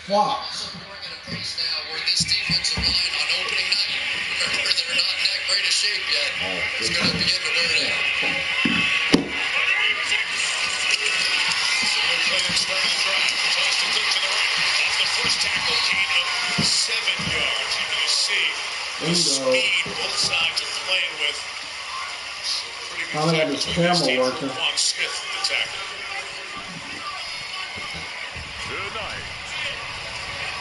Fox. This defensive line on opening night. Remember, they're not in that great a shape yet. It's going to begin to wear down. That's the first tackle gain of 7 yards. You can see the speed both sides are playing with. Probably had this camel working. Smith with the tackle. Tonight.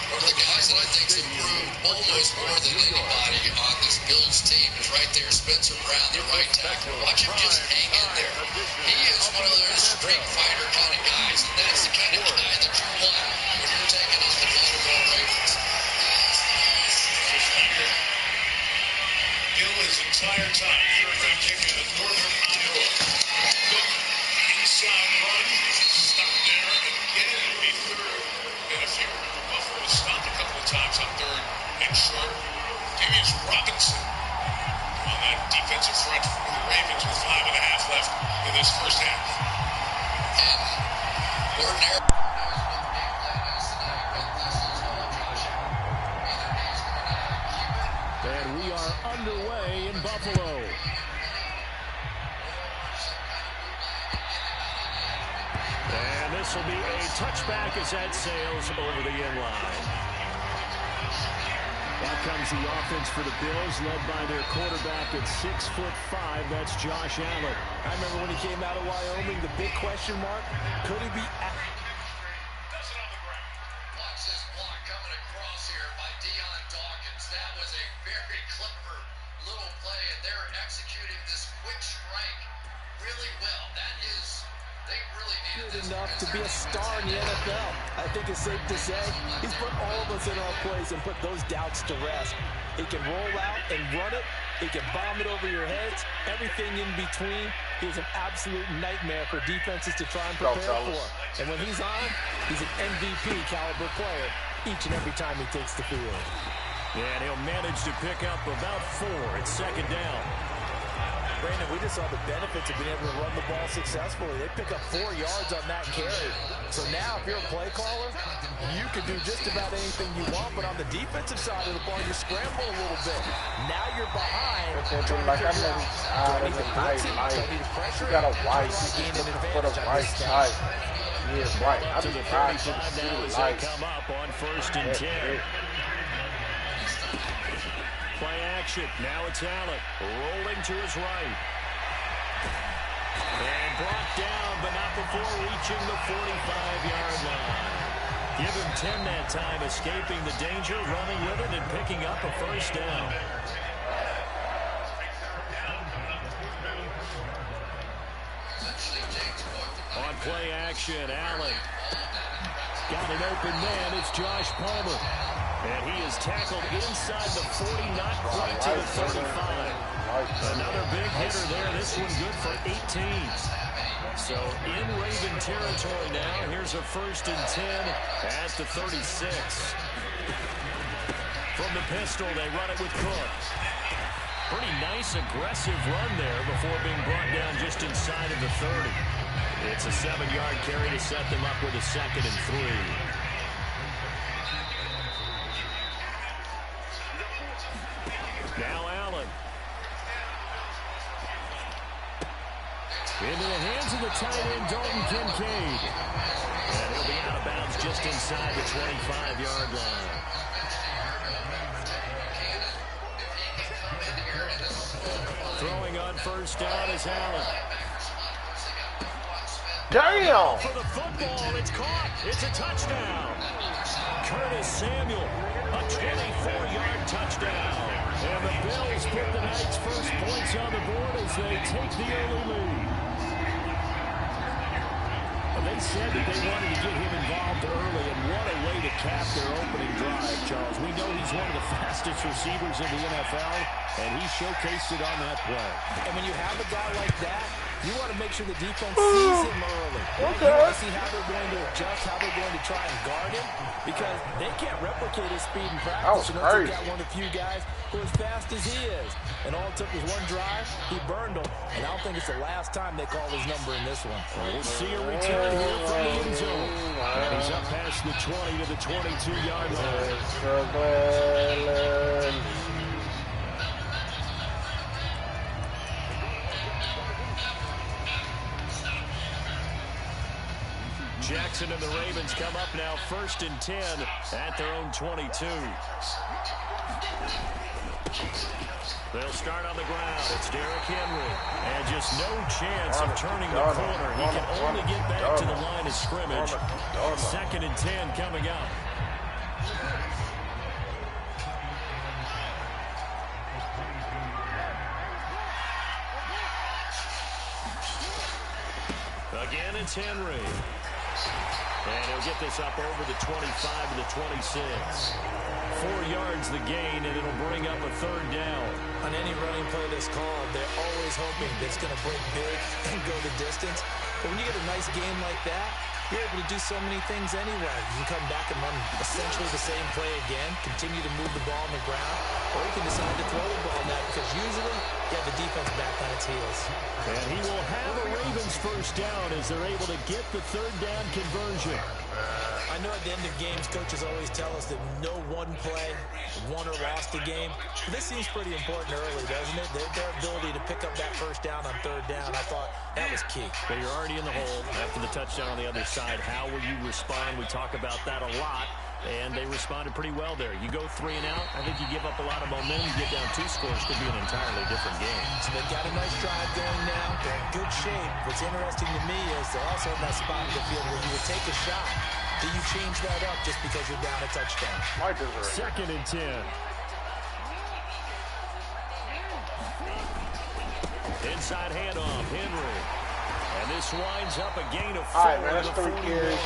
One of the guys that I think's improved almost more than anybody on this Bills team is right there, Spencer Brown, the right tackle. Watch him just hang in there. He is one of those street fighter kind of guys, and that's the kind of guy that you want when you're taking on the Baltimore Ravens. Bill his entire time, third-round kick out of Northern Iowa. Good inside run, stop there again. It'll be third and a few. Buffalo was stopped a couple of times on third and short. Darius Robinson on that defensive front for the Ravens with 5.5 left in this first half. And ordinary. And we are underway in Buffalo. And this will be a touchback as that sails over the end line. Out comes the offense for the Bills, led by their quarterback at 6'5". That's Josh Allen. I remember when he came out of Wyoming, the big question mark, could he be That was a very clever little play, and they're executing this quick strike really well. That is, they really needed good enough to be a star in the NFL. I think it's safe to say he's put all of us in our place and put those doubts to rest. He can roll out and run it. He can bomb it over your heads. Everything in between. He's an absolute nightmare for defenses to try and prepare for. And when he's on, he's an MVP caliber player each and every time he takes the field. And he'll manage to pick up about 4 at second down. Brandon, we just saw the benefits of being able to run the ball successfully. They pick up 4 yards on that carry. So now, if you're a play caller, you can do just about anything you want. But on the defensive side of the ball, you scramble a little bit. Now you're behind. Like I know, you got a white, for the right side. He is right. I To the 35 now as they come up on 1st and 10. Play action. Now it's Allen rolling to his right. And brought down, but not before reaching the 45-yard line. Give him 10 that time, escaping the danger, running with it, and picking up a first down. On play action, Allen. Got an open man. It's Josh Palmer. And he is tackled inside the 40, not quite to the 35. Another big hitter there. This one good for 18. So in Raven territory now. Here's a 1st and 10 at the 36. From the pistol, they run it with Cook. Pretty nice, aggressive run there before being brought down just inside of the 30. It's a 7-yard carry to set them up with a 2nd and 3. Now Allen. Into the hands of the tight end, Dalton Kincaid. And he'll be out of bounds just inside the 25-yard line. Throwing on 1st down is Allen. Damn! For the football, it's caught. It's a touchdown. Curtis Samuel, a 24-yard touchdown. And the Bills put the night's first points on the board as they take the early lead. And they said that they wanted to get him involved early, and what a way to cap their opening drive, Charles. We know he's one of the fastest receivers in the NFL, and he showcased it on that play. And when you have a guy like that, you want to make sure the defense sees him early. Okay. You want to see how they're going to adjust, how they're going to try and guard him, because they can't replicate his speed in practice. You know, they've got one of the few guys who as fast as he is. And all it took was one drive, he burned them. And I don't think it's the last time they call his number in this one. We'll see a return here from the end zone. And he's up past across the 20 to the 22-yard line. Jackson and the Ravens come up now 1st and 10 at their own 22. They'll start on the ground. It's Derrick Henry. And just no chance of turning the corner. He can only get back to the line of scrimmage. 2nd and 10 coming up. Again, it's Henry. And he'll get this up over the 25 to the 26. 4 yards the gain, and it'll bring up a 3rd down. On any running play that's called, they're always hoping that it's going to break big and go the distance. But when you get a nice game like that, you're able to do so many things anyway. You can come back and run essentially the same play again, continue to move the ball on the ground, or you can decide to throw the ball now because usually you have the defense back on its heels. And he will have a Ravens 1st down as they're able to get the 3rd down conversion. I know at the end of games, coaches always tell us that no one play won or lost a game. But this seems pretty important early, doesn't it? Their ability to pick up that 1st down on 3rd down, I thought that was key. But you're already in the hole after the touchdown on the other side. How will you respond? We talk about that a lot. And they responded pretty well there. You go 3 and out, I think you give up a lot of momentum. You get down 2 scores, could be an entirely different game. So they've got a nice drive going now. They're in good shape. What's interesting to me is they're also in that spot in the field where you would take a shot. Do you change that up just because you're down a touchdown? 2nd and 10. Inside handoff, Henry. And this winds up a gain of 4 to the 41.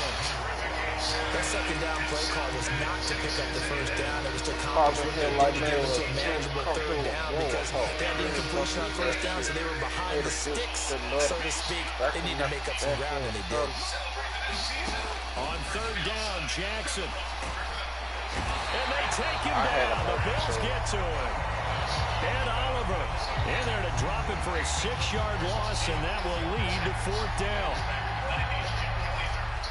That 2nd down play call was not to pick up the 1st down. It was to accomplish what they did to get into a manageable 3rd down because they had the incompletion on 1st down, so they were behind the sticks, so to speak. They need to make up some ground, and they did. On 3rd down, Jackson. And they take him down. The Bills get to him. And Oliver in there to drop it for a 6-yard loss, and that will lead to 4th down.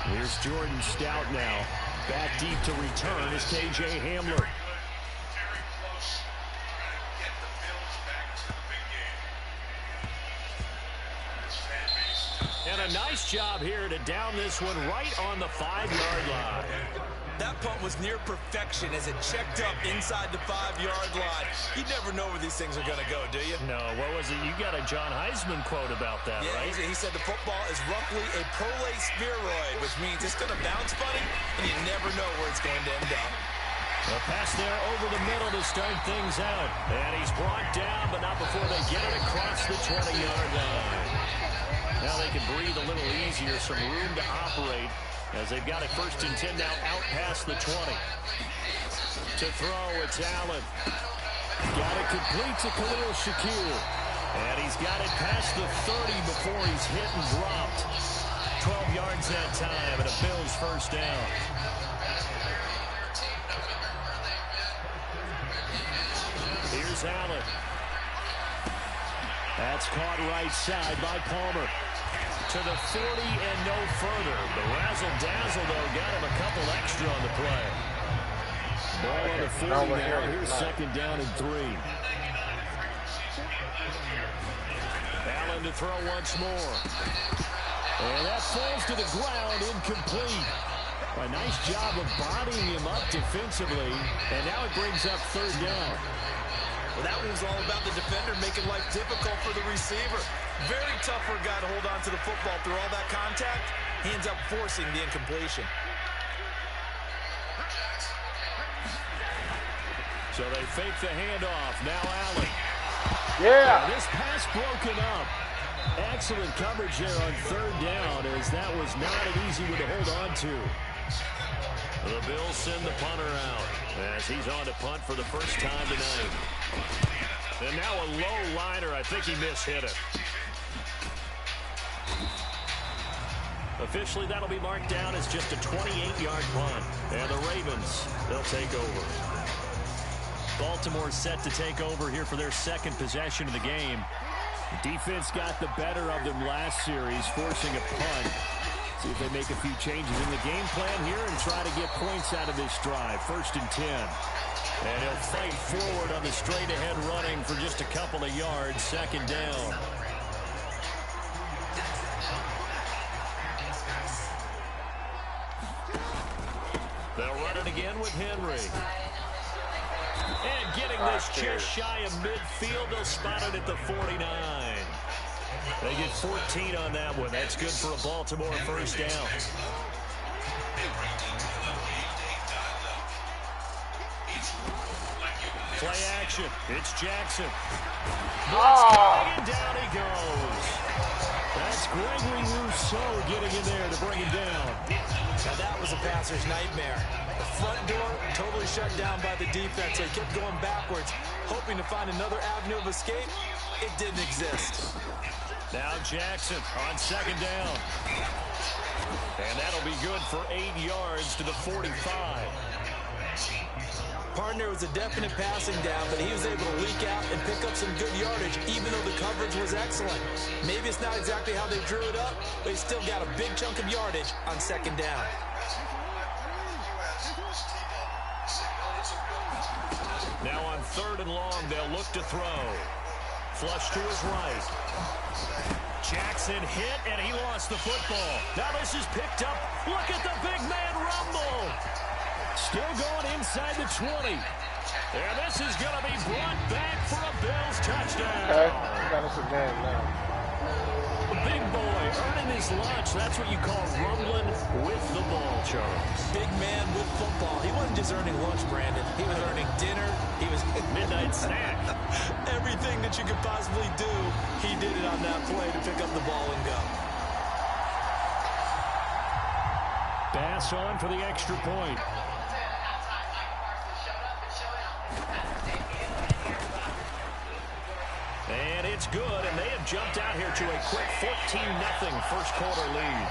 Here's Jordan Stout now. Back deep to return is K.J. Hamler. And a nice job here to down this one right on the 5-yard line. That punt was near perfection as it checked up inside the 5-yard line. You never know where these things are going to go, do you? No, what was it? You got a John Heisman quote about that, right? Yeah, he said the football is roughly a prolate spheroid, which means it's going to bounce funny, and you never know where it's going to end up. A pass there over the middle to start things out. And he's brought down, but not before they get it across the 20-yard line. Now they can breathe a little easier, some room to operate. As they've got it 1st and 10 now out past the 20. To throw, it's Allen. Got it complete to Khalil Shakir. And he's got it past the 30 before he's hit and dropped. 12 yards that time, and a Bills 1st down. Here's Allen. That's caught right side by Palmer. To the 40 and no further. The razzle-dazzle, though, got him a couple extra on the play. Ball on the 40 now. Here's 2nd down and 3. Allen to throw once more. And that falls to the ground, incomplete. A nice job of bodying him up defensively. And now it brings up 3rd down. Well, that was all about the defender making life difficult for the receiver. Very tough for a guy to hold on to the football through all that contact. He ends up forcing the incompletion. So they fake the handoff. Now Allen. Yeah. And this pass broken up. Excellent coverage there on 3rd down, as that was not an easy one to hold on to. The Bills send the punter out as he's on to punt for the first time tonight. And now a low liner. I think he mishit it. Officially, that'll be marked down as just a 28-yard punt. And the Ravens, they'll take over. Baltimore set to take over here for their 2nd possession of the game. The defense got the better of them last series, forcing a punt. See if they make a few changes in the game plan here and try to get points out of this drive. 1st and 10. And he'll fight forward on the straight-ahead running for just a couple of yards. 2nd down. They'll run it again with Henry. And getting this just shy of midfield, they'll spot it at the 49. They get 14 on that one. That's good for a Baltimore 1st down. Play action. It's Jackson. And down he goes. That's Gregory Rousseau getting in there to bring him down. Now that was a passer's nightmare. The front door totally shut down by the defense. They kept going backwards, hoping to find another avenue of escape. It didn't exist. Now Jackson on 2nd down. And that'll be good for 8 yards to the 45. Partner was a definite passing down, but he was able to leak out and pick up some good yardage, even though the coverage was excellent. Maybe it's not exactly how they drew it up, but he still got a big chunk of yardage on 2nd down. Now on 3rd and long, they'll look to throw. Flush to his right. Jackson hit, and he lost the football. Now this is picked up. Look at the big man rumble. Still going inside the 20. And this is going to be brought back for a Bills touchdown. Okay, got us a game now. Big boy earning his lunch. That's what you call rumbling with the ball, Charles. Big man with football. He wasn't just earning lunch, Brandon. He was earning dinner. He was midnight snack. Everything that you could possibly do, he did it on that play to pick up the ball and go. Pass on for the extra point. And it's good, and they have jumped out here to a quick 14-0 first quarter lead.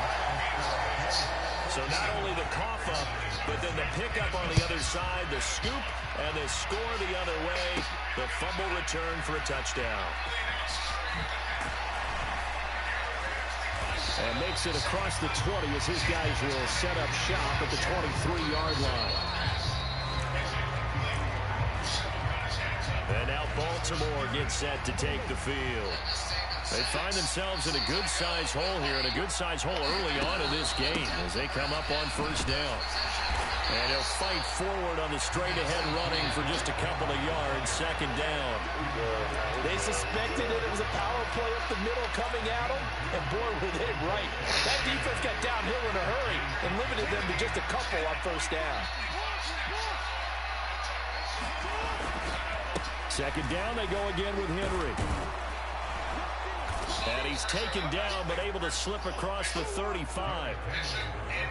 So not only the cough up, but then the pickup on the other side, the scoop, and the score the other way, the fumble return for a touchdown. And makes it across the 20 as his guys will set up shop at the 23-yard line. And now Baltimore gets set to take the field. They find themselves in a good-sized hole here, and a good-sized hole early on in this game as they come up on 1st down. And he'll fight forward on the straight-ahead running for just a couple of yards, 2nd down. They suspected it was a power play up the middle coming at them, and boy, were they right. That defense got downhill in a hurry and limited them to just a couple on 1st down. 2nd down, they go again with Henry. And he's taken down, but able to slip across the 35.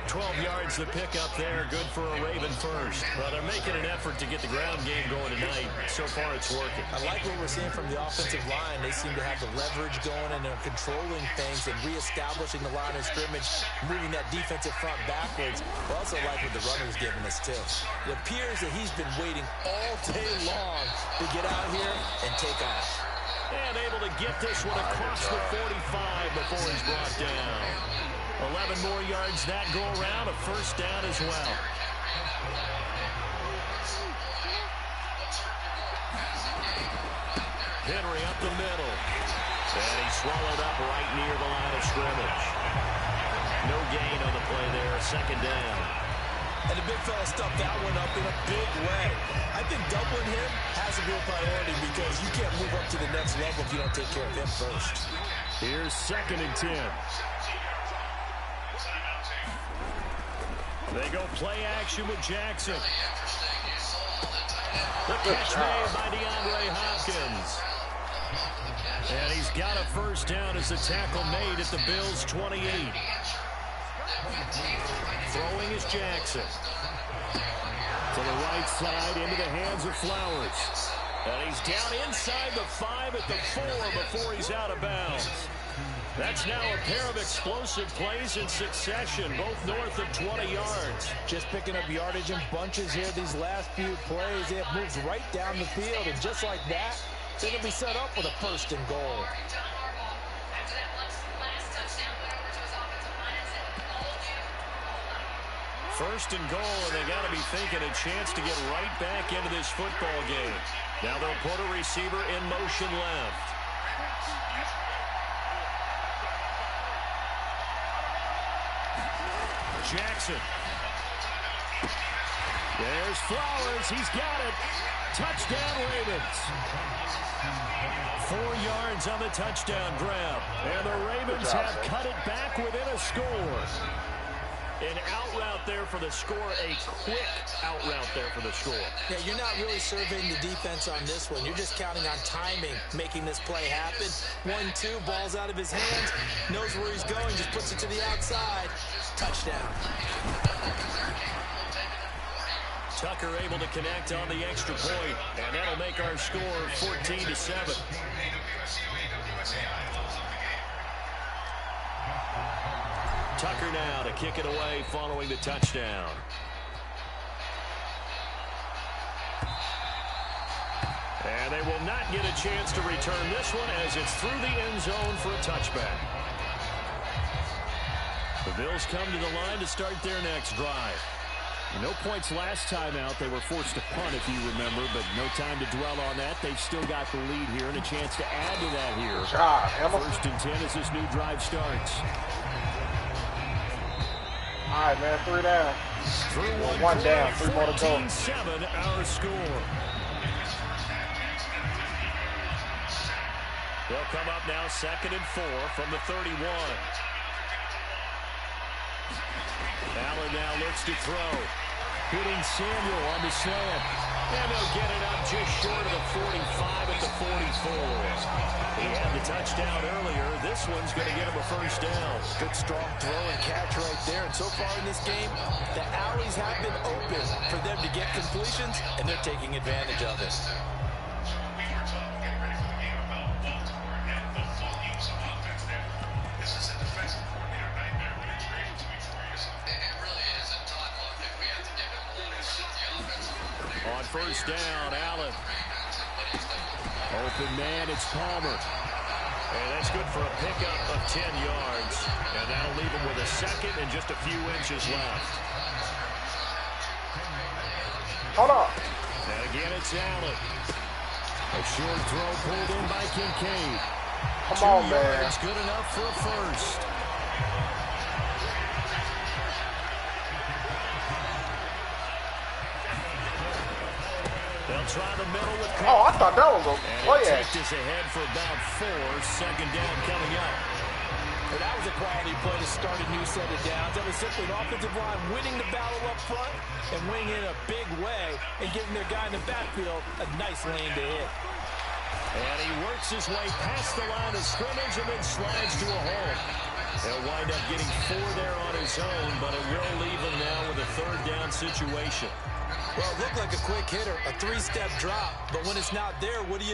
12 yards to pick up there. Good for a Raven first. Well, they're making an effort to get the ground game going tonight. So far, it's working. I like what we're seeing from the offensive line. They seem to have the leverage going, and they're controlling things and reestablishing the line of scrimmage, moving that defensive front backwards. I also like what the runner's giving us, too. It appears that he's been waiting all day long to get out here and take off. And able to get this one across the 45 before he's brought down. 11 more yards that go around, a 1st down as well. Henry up the middle. And he's swallowed up right near the line of scrimmage. No gain on the play there, 2nd down. And the big fella stuffed that one up in a big way. I think doubling him has to be a priority because you can't move up to the next level if you don't take care of him first. Here's 2nd and 10. They go play action with Jackson. The catch made by DeAndre Hopkins. And he's got a 1st down as the tackle made at the Bills' 28. Throwing is Jackson. To the right side, into the hands of Flowers. And he's down inside the 5 at the 4 before he's out of bounds. That's now a pair of explosive plays in succession, both north of 20 yards. Just picking up yardage in bunches here these last few plays. They have moved right down the field, and just like that, they're going to be set up with a 1st and goal. First and goal, and they got to be thinking a chance to get right back into this football game. Now they'll put a receiver in motion left. Jackson. There's Flowers. He's got it. Touchdown, Ravens. 4 yards on the touchdown grab. And the Ravens have cut it back within a score. An out route there for the score. A quick out route there for the score. Yeah, you're not really surveying the defense on this one. You're just counting on timing, making this play happen. 1-2, ball's out of his hands. Knows where he's going, just puts it to the outside. Touchdown. Tucker able to connect on the extra point, and that'll make our score 14-7. Tucker now to kick it away following the touchdown. And they will not get a chance to return this one as it's through the end zone for a touchback. The Bills come to the line to start their next drive. No points last time out. They were forced to punt, if you remember, but no time to dwell on that. They've still got the lead here and a chance to add to that here. First and 10 as this new drive starts. All right, man, 3 down. Through one down, 3 more to go. 14-7 our score. They'll come up now 2nd and 4 from the 31. Allen now looks to throw. Hitting Samuel on the slant. And they'll get it up just short of the 45 at the 44. He had the touchdown earlier. This one's going to get him a first down. Good strong throw and catch right there. And so far in this game, the alleys have been open for them to get completions, and they're taking advantage of it. We were talking, getting ready for the game about Baltimore and the volumes of offense there. This is a defensive coordinator nightmare when it's ready to be furious. It really is. And Todd, look, we have to give him a lot of credit, the offensive coordinator. On first down, Allen. Open man, it's Palmer. And that's good for a pickup of 10 yards. And that'll leave him with a second and just a few inches left. Hold on. And again, it's Allen. A short throw pulled in by Kincaid. Come on, 2 man. yards, good enough for a first. They'll try the middle with Cook. Oh, I thought that was a play And action. this ahead for about 4. Second down coming up. But that was a quality play to start a new set of downs. That was simply an offensive line winning the battle up front and winning in a big way and giving their guy in the backfield a nice lane to hit. And he works his way past the line of scrimmage and then slides to a hole. He'll wind up getting 4 there on his own, but it will leave him now with a 3rd down situation. Well, it looked like a quick hitter, a 3-step drop, but when it's not there, what do?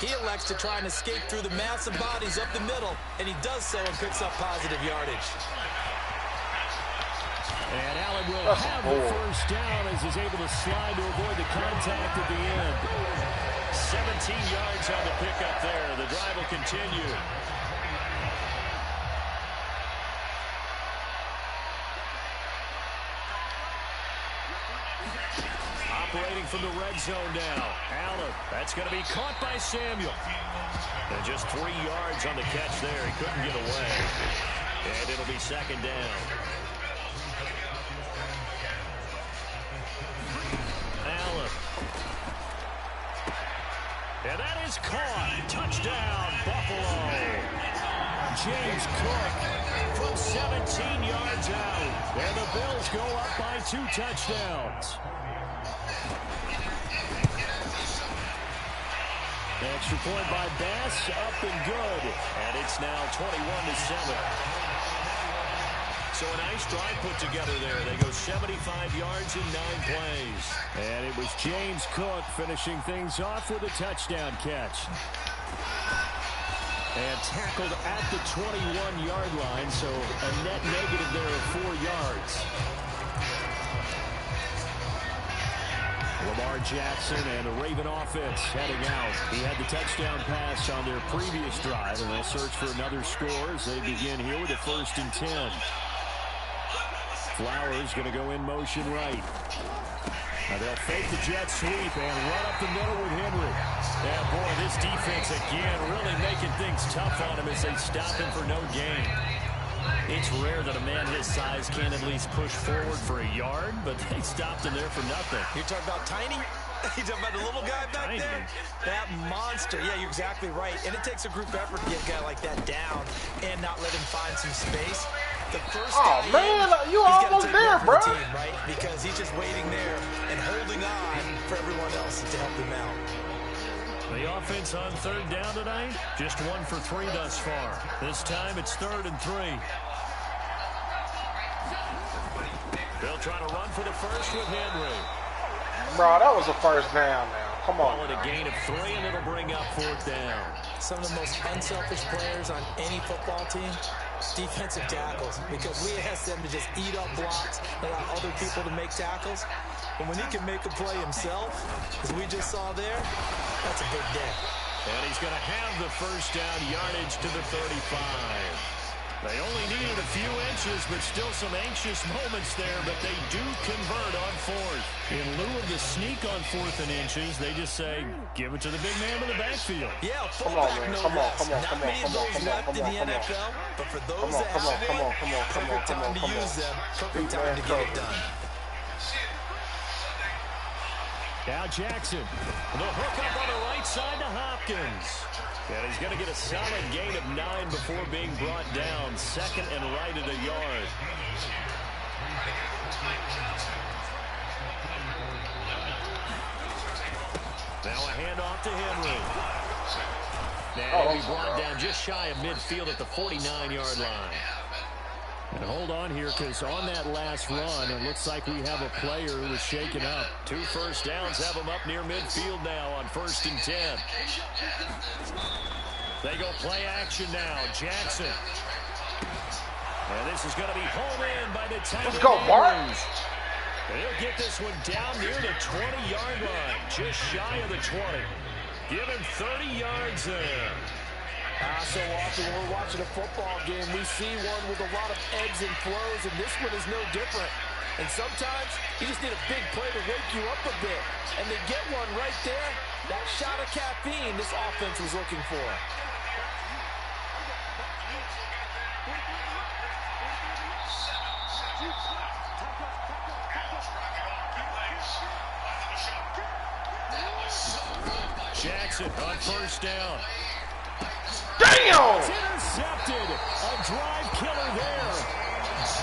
He elects to try and escape through the massive bodies up the middle, and he does so and picks up positive yardage. And Allen will have the first down as he's able to slide to avoid the contact at the end. 17 yards on the pickup there. The drive will continue. Operating from the red zone now. Allen, that's going to be caught by Samuel. And just 3 yards on the catch there. He couldn't get away. And it'll be 2nd down. Allen. And that is caught. Touchdown, Buffalo. James Cook from 17 yards out. And the Bills go up by 2 touchdowns. Extra point by Bass, up and good. And it's now 21-7. So a nice drive put together there. They go 75 yards in 9 plays. And it was James Cook finishing things off with a touchdown catch. And tackled at the 21-yard line, so a net negative there of 4 yards. Lamar Jackson and the Raven offense heading out. He had the touchdown pass on their previous drive, and they'll search for another score as they begin here with a 1st and 10. Flowers going to go in motion right. Now they'll fake the jet sweep and run up the middle with Henry. And boy, this defense again really making things tough on him as they stop him for no gain. It's rare that a man his size can at least push forward for a yard, but they stopped him there for nothing. You're talking about tiny? You're talking about the little guy back there? That monster. Yeah, you're exactly right. And it takes a group effort to get a guy like that down and not let him find some space. The first man, you almost there, bro. Team, right? Because he's just waiting there and holding on for everyone else to help him out. The offense on third down tonight, just 1 for 3 thus far. This time it's 3rd and 3. They'll try to run for the first with Henry. Bro, that was a first down now. Come on. Call it a gain of 3, and it'll bring up 4th down. Some of the most unselfish players on any football team, defensive tackles, because we ask them to just eat up blocks, allow other people to make tackles. But when he can make a play himself, as we just saw there, that's a big day. And he's going to have the first down, yardage to the 35. They only needed a few inches, but still some anxious moments there, but they do convert on 4th. In lieu of the sneak on 4th and inches, they just say, give it to the big man in the backfield. Yeah, fullback, no less. Not many of those left in the NFL, but for those that have it, perfect time to use them, perfect time to get it done. Now Jackson, the hook up on the right side to Hopkins. And he's going to get a solid gain of 9 before being brought down. 2nd and right at a yard. Now a handoff to Henry. Now he'll be brought down just shy of midfield at the 49-yard line. And hold on here, because on that last run, it looks like we have a player who was shaken up. 2 first downs have him up near midfield now on 1st and 10. They go play action now. Jackson. And this is going to be home in by the time. Let's go, Bart. He'll get this one down near the 20-yard line, just shy of the 20. Give him 30 yards there. So often when we're watching a football game, we see one with a lot of ebbs and flows, and this one is no different. And sometimes you just need a big play to wake you up a bit. And they get one right there. That shot of caffeine this offense was looking for. Jackson on 1st down. Damn! It's intercepted. A drive killer there.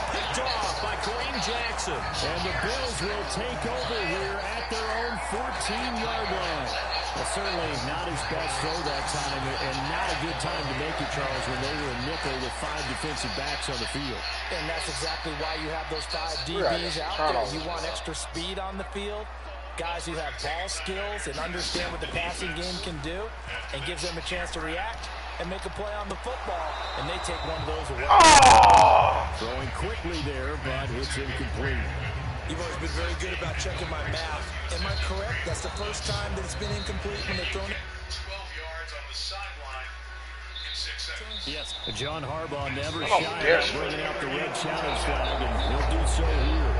Picked off by Kareem Jackson. And the Bills will take over here at their own 14-yard line. Well, certainly not his best throw that time, and not a good time to make it, Charles, when they were a nickel with 5 defensive backs on the field. And that's exactly why you have those 5 DBs out there. You want extra speed on the field. Guys who have ball skills and understand what the passing game can do, and gives them a chance to react and make a play on the football, and they take one of those away. Oh! Throwing quickly there, but it's incomplete. You've always been very good about checking my math. Am I correct? That's the first time that it's been incomplete when they've thrown it? 12 yards on the sideline in 6 seconds. Yes. John Harbaugh never shy about bringing out the red challenge flag, and he'll do so here.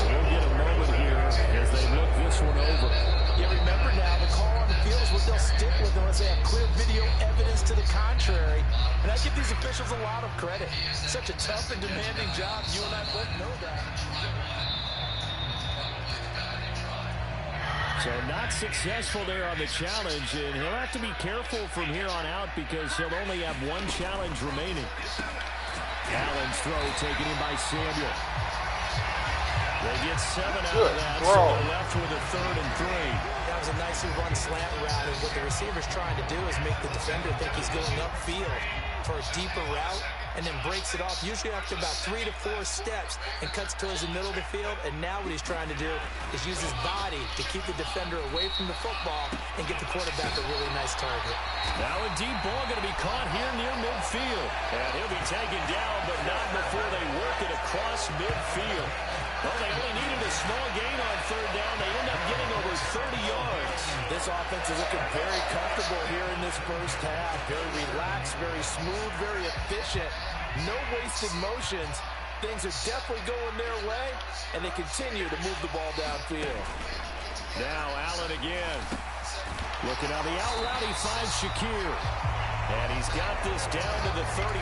We'll get a moment here as they look this one over. Yeah, remember now, the call on the field is what they'll stick with unless they have clear video evidence to the contrary. And I give these officials a lot of credit. Such a tough and demanding job. You and I both know that. So not successful there on the challenge, and he'll have to be careful from here on out because he'll only have 1 challenge remaining. Allen's throw taken in by Samuel. They get 7 out of that, so they're left with a 3rd and 3. That was a nicely run slant route, and what the receiver's trying to do is make the defender think he's going upfield for a deeper route, and then breaks it off, usually after about 3 to 4 steps, and cuts towards the middle of the field. And now what he's trying to do is use his body to keep the defender away from the football and get the quarterback a really nice target. Now a deep ball going to be caught here near midfield. And he'll be taken down, but not before they work it across midfield. Well, they only needed a small gain on 3rd down. They end up getting over 30 yards. This offense is looking very comfortable here in this first half. Very relaxed, very smooth, very efficient. No wasted motions. Things are definitely going their way, and they continue to move the ball downfield. Now Allen again. Looking on the out route, he finds Shakir. And he's got this down to the 35.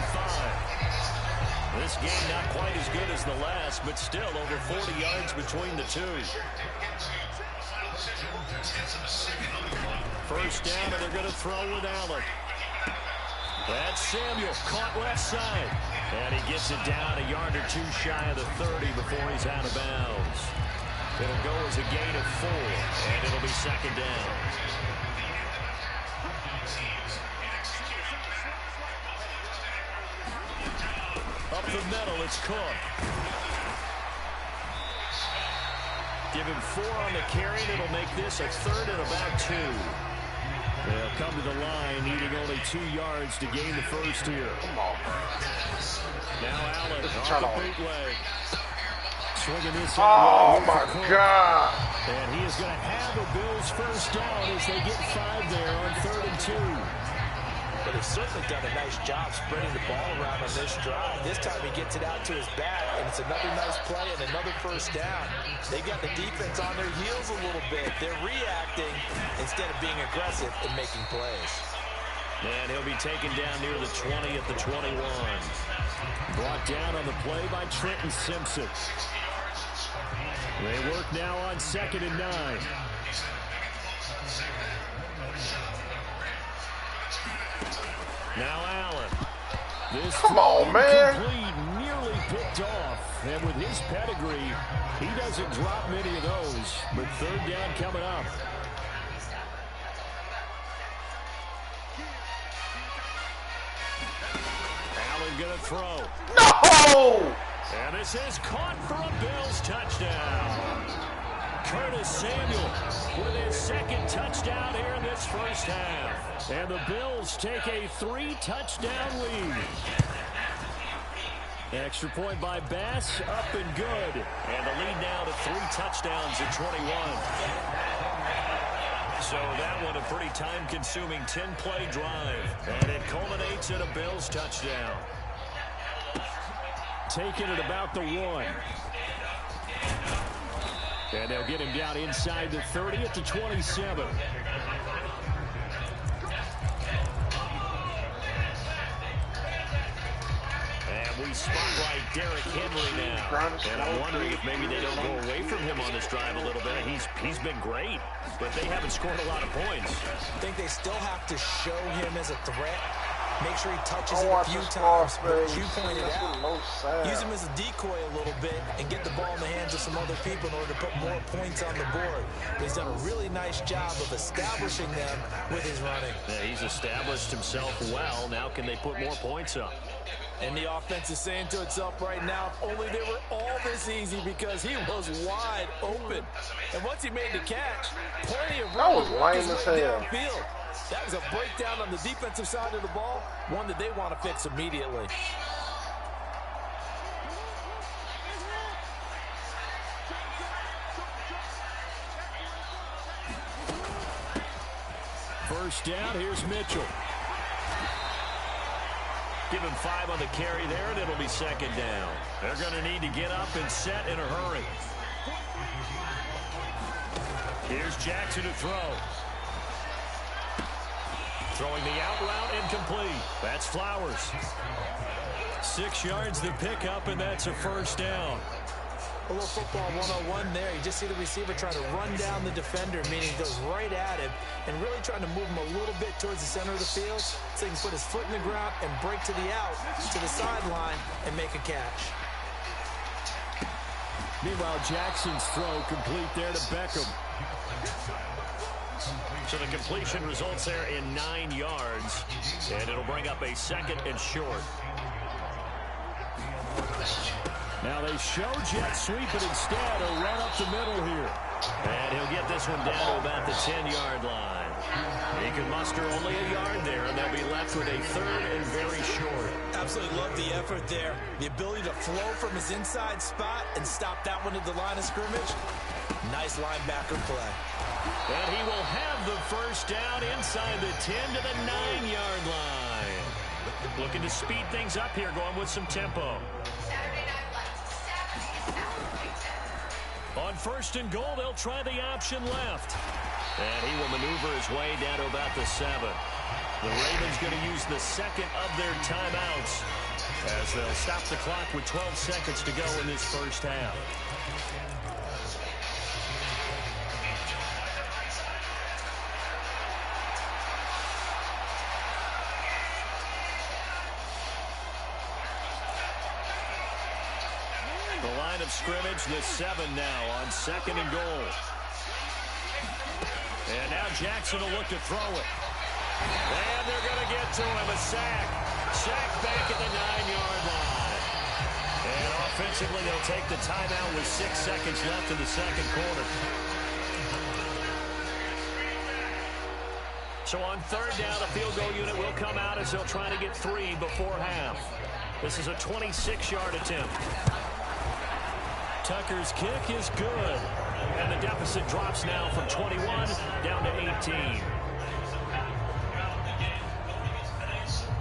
This game not quite as good as the last, but still over 40 yards between the two. First down, and they're going to throw with Allen. That's Samuel, caught left side. And he gets it down a yard or two shy of the 30 before he's out of bounds. It'll go as a gain of 4, and it'll be second down. Up the middle, it's Cook. Give him 4 on the carry, and it'll make this a 3rd and about 2. They'll come to the line, needing only 2 yards to gain the first here. Now Allen off the bootleg. Swinging this oh, my God. And he is going to have the Bills first down as they get 5 there on 3rd and 2. But he's certainly done a nice job spreading the ball around on this drive. This time he gets it out to his back, and it's another nice play and another first down. They got the defense on their heels a little bit. They're reacting instead of being aggressive and making plays. And he'll be taken down near the 20 at the 21. Brought down on the play by Trenton Simpson. They work now on 2nd and 9. Now Allen. This come on, man. Complete, nearly picked off. And with his pedigree, he doesn't drop many of those. But 3rd down coming up. Allen gonna throw. No! And this is caught for a Bills touchdown. Curtis Samuel with his 2nd touchdown here in this first half. And the Bills take a 3-touchdown lead. Extra point by Bass, up and good. And the lead now to 3 touchdowns at 21. So that one a pretty time-consuming 10-play drive. And it culminates in a Bills touchdown. Taking it about the 1. And they'll get him down inside the 30 at the 27. And we spotlight Derrick Henry now. And I'm wondering if maybe they don't go away from him on this drive a little bit. He's been great, but they haven't scored a lot of points. I think they still have to show him as a threat. Make sure he touches it a few times, but you pointed out. Use him as a decoy a little bit and get the ball in the hands of some other people in order to put more points on the board. But he's done a really nice job of establishing them with his running. Yeah, he's established himself well. Now can they put more points up? And the offense is saying to itself right now, if only they were all this easy, because he was wide open. And once he made the catch, plenty of room. That was lame as hell. Downfield. That was a breakdown on the defensive side of the ball, one that they want to fix immediately. First down, here's Mitchell. Give him 5 on the carry there, and it'll be 2nd down. They're going to need to get up and set in a hurry. Here's Jackson to throw. Throwing the out route, incomplete. That's Flowers. 6 yards the pickup, and that's a first down. A little football 101 there. You just see the receiver trying to run down the defender, meaning he goes right at him and really trying to move him a little bit towards the center of the field so he can put his foot in the ground and break to the out, to the sideline, and make a catch. Meanwhile, Jackson's throw complete there to Beckham. So the completion results there in 9 yards, and it'll bring up a 2nd and short. Now they show jet sweep, but instead a run up the middle here. And he'll get this one down to about the 10-yard line. He can muster only a yard there, and they'll be left with a 3rd and very short. Absolutely love the effort there. The ability to flow from his inside spot and stop that one at the line of scrimmage. Nice linebacker play. And he will have the first down inside the 10 to the 9-yard line. Looking to speed things up here, going with some tempo. On 1st and goal, they'll try the option left. And he will maneuver his way down to about the 7. The Ravens going to use the second of their timeouts as they'll stop the clock with 12 seconds to go in this first half. The line of scrimmage, the 7 now on 2nd and goal. And now Jackson will look to throw it. And they're going to get to him. A sack. Sack back at the 9-yard line. And offensively, they'll take the timeout with 6 seconds left in the second quarter. So on 3rd down, a field goal unit will come out as they'll try to get 3 before half. This is a 26-yard attempt. Tucker's kick is good. And the deficit drops now from 21 down to 18.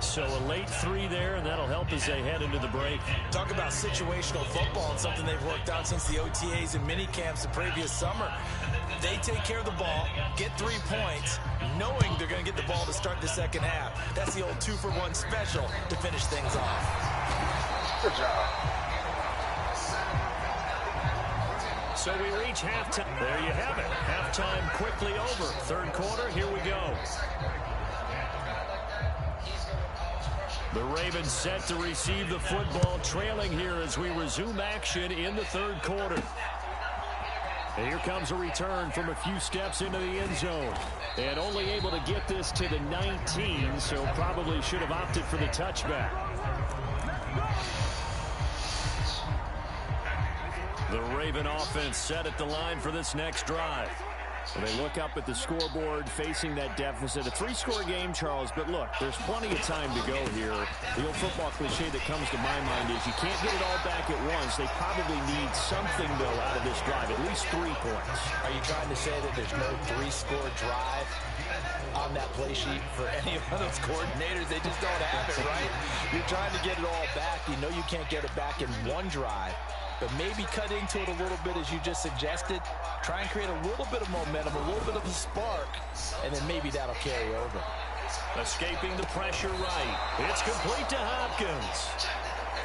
So a late 3 there, and that'll help as they head into the break. Talk about situational football and something they've worked on since the OTAs and mini camps the previous summer. They take care of the ball, get 3 points, knowing they're going to get the ball to start the second half. That's the old 2-for-1 special to finish things off. Good job. So we reach halftime. There you have it. Halftime quickly over. 3rd quarter, here we go. The Ravens set to receive the football, trailing here as we resume action in the 3rd quarter. And here comes a return from a few steps into the end zone. And only able to get this to the 19, so probably should have opted for the touchback. The Raven offense set at the line for this next drive. And they look up at the scoreboard facing that deficit. A 3-score game, Charles, but look, there's plenty of time to go here. The old football cliche that comes to my mind is you can't get it all back at once. They probably need something, though, out of this drive, at least 3 points. Are you trying to say that there's no 3-score drive on that play sheet for any of those coordinators? They just don't have it, right? You're trying to get it all back. You know you can't get it back in one drive. But maybe cut into it a little bit, as you just suggested. Try and create a little bit of momentum, a little bit of a spark, and then maybe that'll carry over. Escaping the pressure right. It's complete to Hopkins.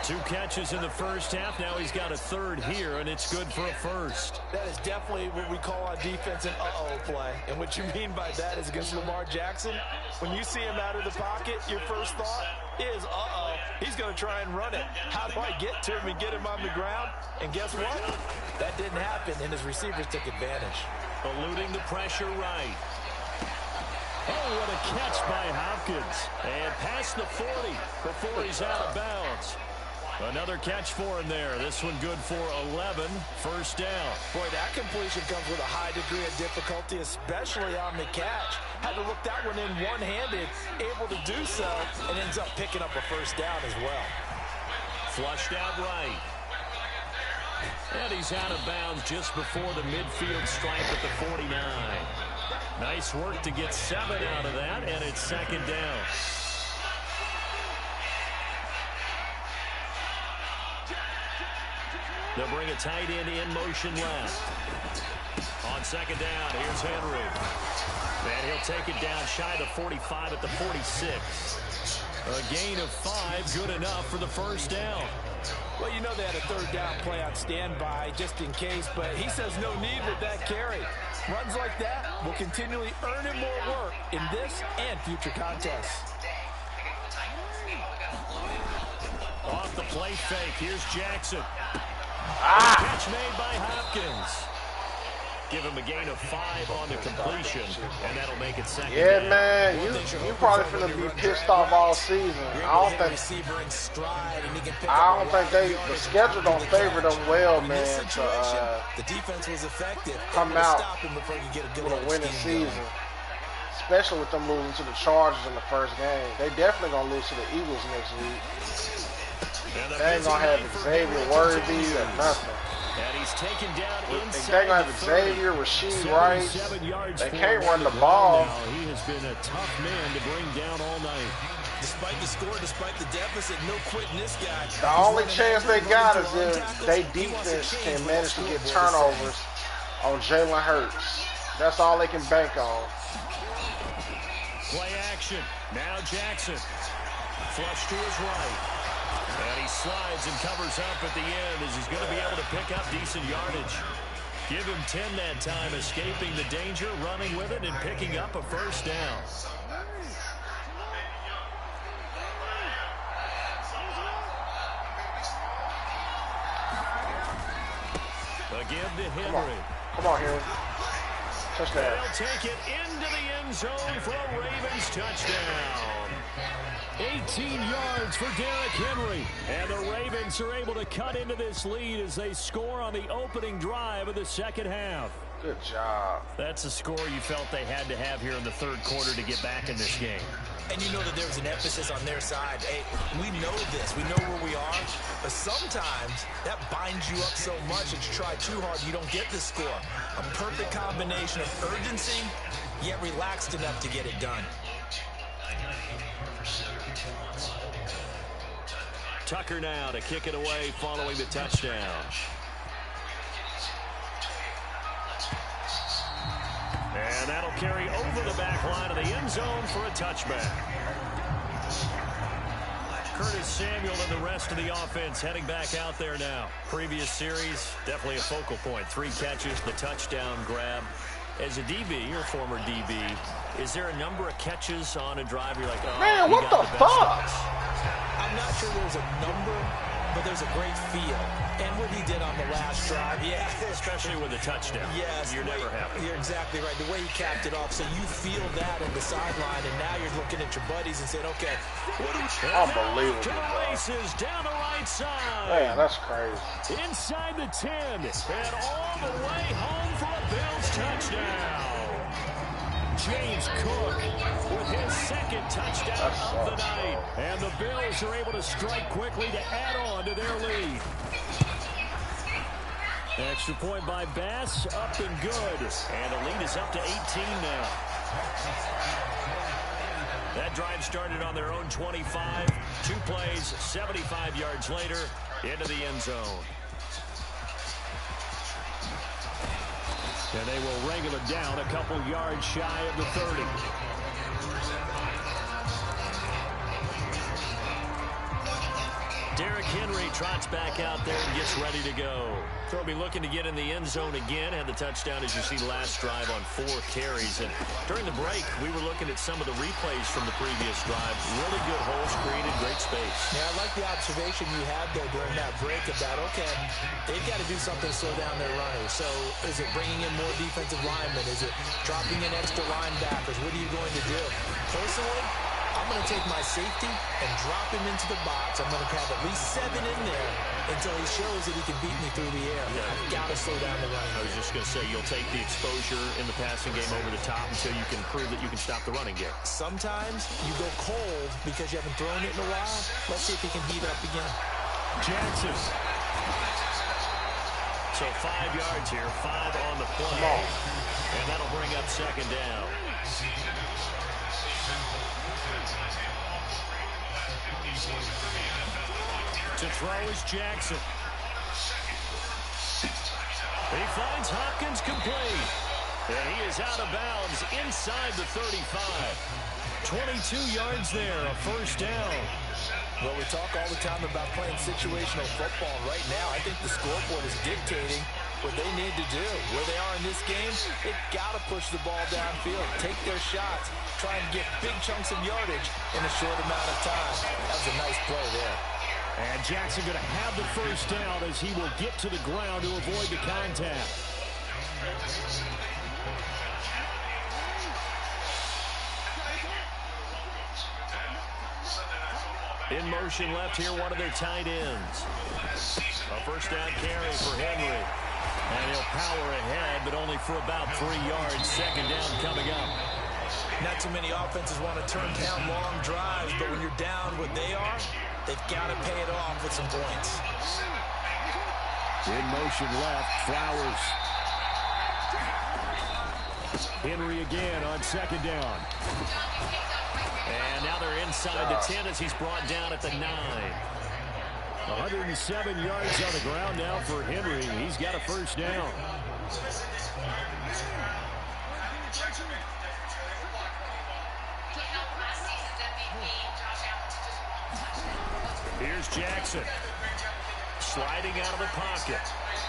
2 catches in the first half. Now he's got a 3rd here, and it's good for a 1st. That is definitely what we call on defense an uh-oh play. And what you mean by that is against Lamar Jackson, when you see him out of the pocket, your first thought is, uh-oh, he's going to try and run it. How do I get to him and get him on the ground? And guess what? That didn't happen, and his receivers took advantage. Eluding the pressure right. Oh, what a catch by Hopkins. And past the 40 before he's out of bounds. Another catch for him there. This one good for 11. 1st down. Boy, that completion comes with a high degree of difficulty, especially on the catch. Had to look that one in one-handed, able to do so, and ends up picking up a 1st down as well. Flushed out right. And he's out of bounds just before the midfield stripe at the 49. Nice work to get 7 out of that, and it's 2nd down. They'll bring a tight end in motion left. On 2nd down, here's Henry. And he'll take it down shy of the 45 at the 46. A gain of 5, good enough for the 1st down. Well, you know they had a 3rd down play on standby just in case, but he says no need with that carry. Runs like that will continually earn him more work in this and future contests. Off the play fake, here's Jackson. Catch made by Hopkins. Give him a gain of 5 on the completion, and that'll make it 2nd Yeah, down. man, you probably finna be pissed off all season. I don't think the schedule don't favor them well, man, to the defense was effective. come out with a winning season. Especially with them losing to the Chargers in the 1st game. They definitely gonna lose to the Eagles next week. They ain't gonna have Xavier Worthy or nothing. And he's taken down inside. They gonna have Xavier, Rasheed Rice. They can't run the ball. He has been a tough man to bring down all night. Despite the score, despite the deficit, no quitting this guy. The only chance they got is if they defense can manage to get turnovers on Jalen Hurts. That's all they can bank on. Play action. Now Jackson. Flush to his right. And he slides and covers up at the end as he's going to be able to pick up decent yardage. Give him 10 that time, escaping the danger, running with it, and picking up a first down. A give to Henry. Come on, Henry. Touchdown. They'll take it into the end zone for a Ravens touchdown. 18 yards for Derrick Henry. And the Ravens are able to cut into this lead as they score on the opening drive of the second half. Good job. That's a score you felt they had to have here in the third quarter to get back in this game. And you know that there was an emphasis on their side. Hey, we know this. We know where we are. But sometimes that binds you up so much that you try too hard, you don't get the score. A perfect combination of urgency, yet relaxed enough to get it done. Tucker now to kick it away following the touchdown. And that'll carry over the back line of the end zone for a touchback. Curtis Samuel and the rest of the offense heading back out there now. Previous series, definitely a focal point. 3 catches, the touchdown grab. As a DB, or former DB, is there a number of catches on a drive you're like, oh, man, what the fuck? I'm not sure there's a number, but there's a great feel. And what he did on the last drive, yeah. Especially with a touchdown. Yes. You're never happy. You're exactly right. The way he capped it off, so you feel that on the sideline, and now you're looking at your buddies and saying, okay, what do we... Unbelievable. To the races, down the right side. Man, that's crazy. Inside the 10, and all the way home for a Bills touchdown. James Cook with his second touchdown of the night. And the Bills are able to strike quickly to add on to their lead. Extra point by Bass, up and good. And the lead is up to 18 now. That drive started on their own 25. 2 plays, 75 yards later, into the end zone. And they will wrangle it down a couple yards shy of the 30. Derrick Henry trots back out there and gets ready to go. They'll be looking to get in the end zone again. Had the touchdown, as you see, last drive on 4 carries. And during the break, we were looking at some of the replays from the previous drive. Really good holes created, great space. Yeah, I like the observation you had there during that break about, okay, they've got to do something to slow down their runners. So is it bringing in more defensive linemen? Is it dropping in extra linebackers? What are you going to do? Personally, I'm going to take my safety and drop him into the box. I'm going to have at least 7 in there until he shows that he can beat me through the air. Yeah. I've got to slow down the running. I was just going to say, you'll take the exposure in the passing game over the top until you can prove that you can stop the running game. Sometimes you go cold because you haven't thrown it in a while. Let's see if he can heat up again. Jackson. So 5 yards here, 5 on the play. And that'll bring up second down. To throw is Jackson. He finds Hopkins complete. And he is out of bounds inside the 35. 22 yards there, a first down. Well, we talk all the time about playing situational football. Right now, I think the scoreboard is dictating what they need to do. Where they are in this game, they've got to push the ball downfield, take their shots, try and get big chunks of yardage in a short amount of time. That was a nice play there. And Jackson going to have the first down as he will get to the ground to avoid the contact. In motion left here, one of their tight ends. A first down carry for Henry. And he'll power ahead, but only for about 3 yards. Second down coming up. Not too many offenses want to turn down long drives, but when you're down what they are, they've got to pay it off with some points. In motion left, Flowers. Henry again on second down. And now they're inside the 10 as he's brought down at the 9. 107 yards on the ground now for Henry. He's got a first down. Here's Jackson. Sliding out of the pocket.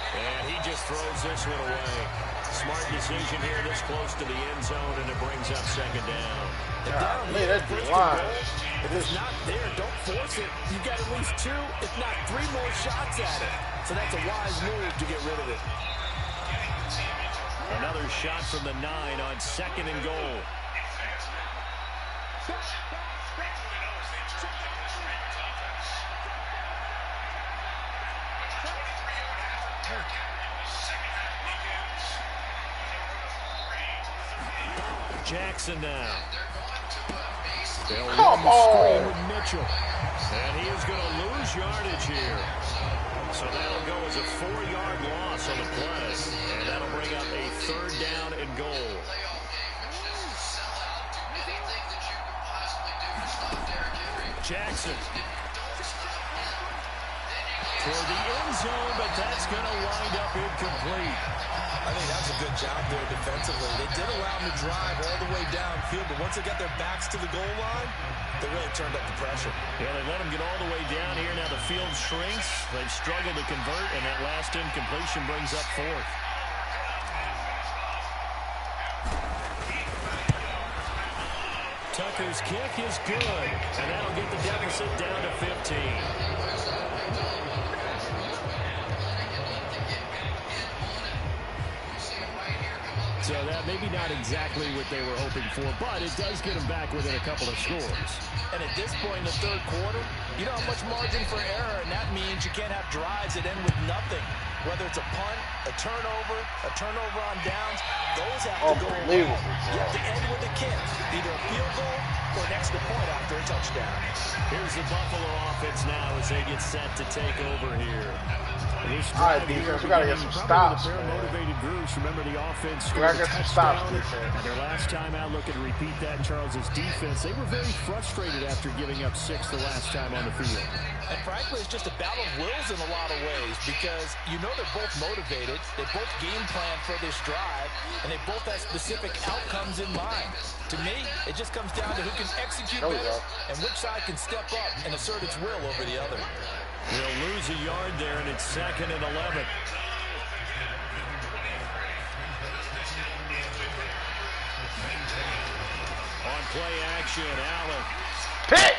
And he just throws this one away. Smart decision here this close to the end zone, and it brings up second down. That's the line. If it's not there, don't force it. You've got at least 2, if not 3 more shots at it. So that's a wise move to get rid of it. Another shot from the 9 on second and goal. Jackson now. They'll run the screen with Mitchell. And he is going to lose yardage here. So that'll go as a 4-yard loss on the play. And that'll bring up a third down and goal. Jackson. For the end zone, but that's going to wind up incomplete. I think that's a good job there defensively. They did allow them to drive all the way downfield, but once they got their backs to the goal line, they really turned up the pressure. Yeah, they let them get all the way down here. Now the field shrinks. They've struggled to convert, and that last incompletion brings up fourth. Tucker's kick is good, and that'll get the deficit down to 15. So that maybe not exactly what they were hoping for, but it does get them back within a couple of scores. And at this point in the third quarter, you don't have much margin for error, and that means you can't have drives that end with nothing. Whether it's a punt, a turnover on downs, those have to go well. You have to end with a kick, either a field goal or an extra point after a touchdown. Here's the Buffalo offense now as they get set to take over here. All right, defense, we got to get some stops, man. Motivated groups. Remember the offense scored a touchdown. And their last time out, looking to repeat that in Charles's defense. They were very frustrated after giving up 6 the last time on the field. And frankly, it's just a battle of wills in a lot of ways because you know they're both motivated. They both game plan for this drive, and they both have specific outcomes in mind. To me, it just comes down to who can execute better and which side can step up and assert its will over the other. They'll lose a yard there, and it's 2nd and 11. On play action, Allen. Pick!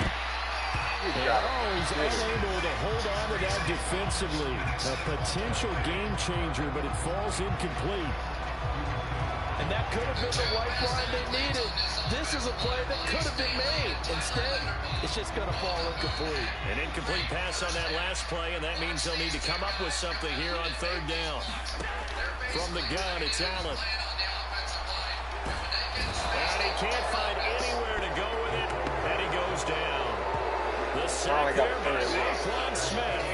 He's unable to hold on to that defensively. A potential game changer, but it falls incomplete. And that could have been the lifeline they needed. This is a play that could have been made. Instead, it's just going to fall incomplete. An incomplete pass on that last play, and that means they'll need to come up with something here on third down. From the gun, it's Allen. And he can't find anywhere to go with it, and he goes down. The sack there by Roquan Smith.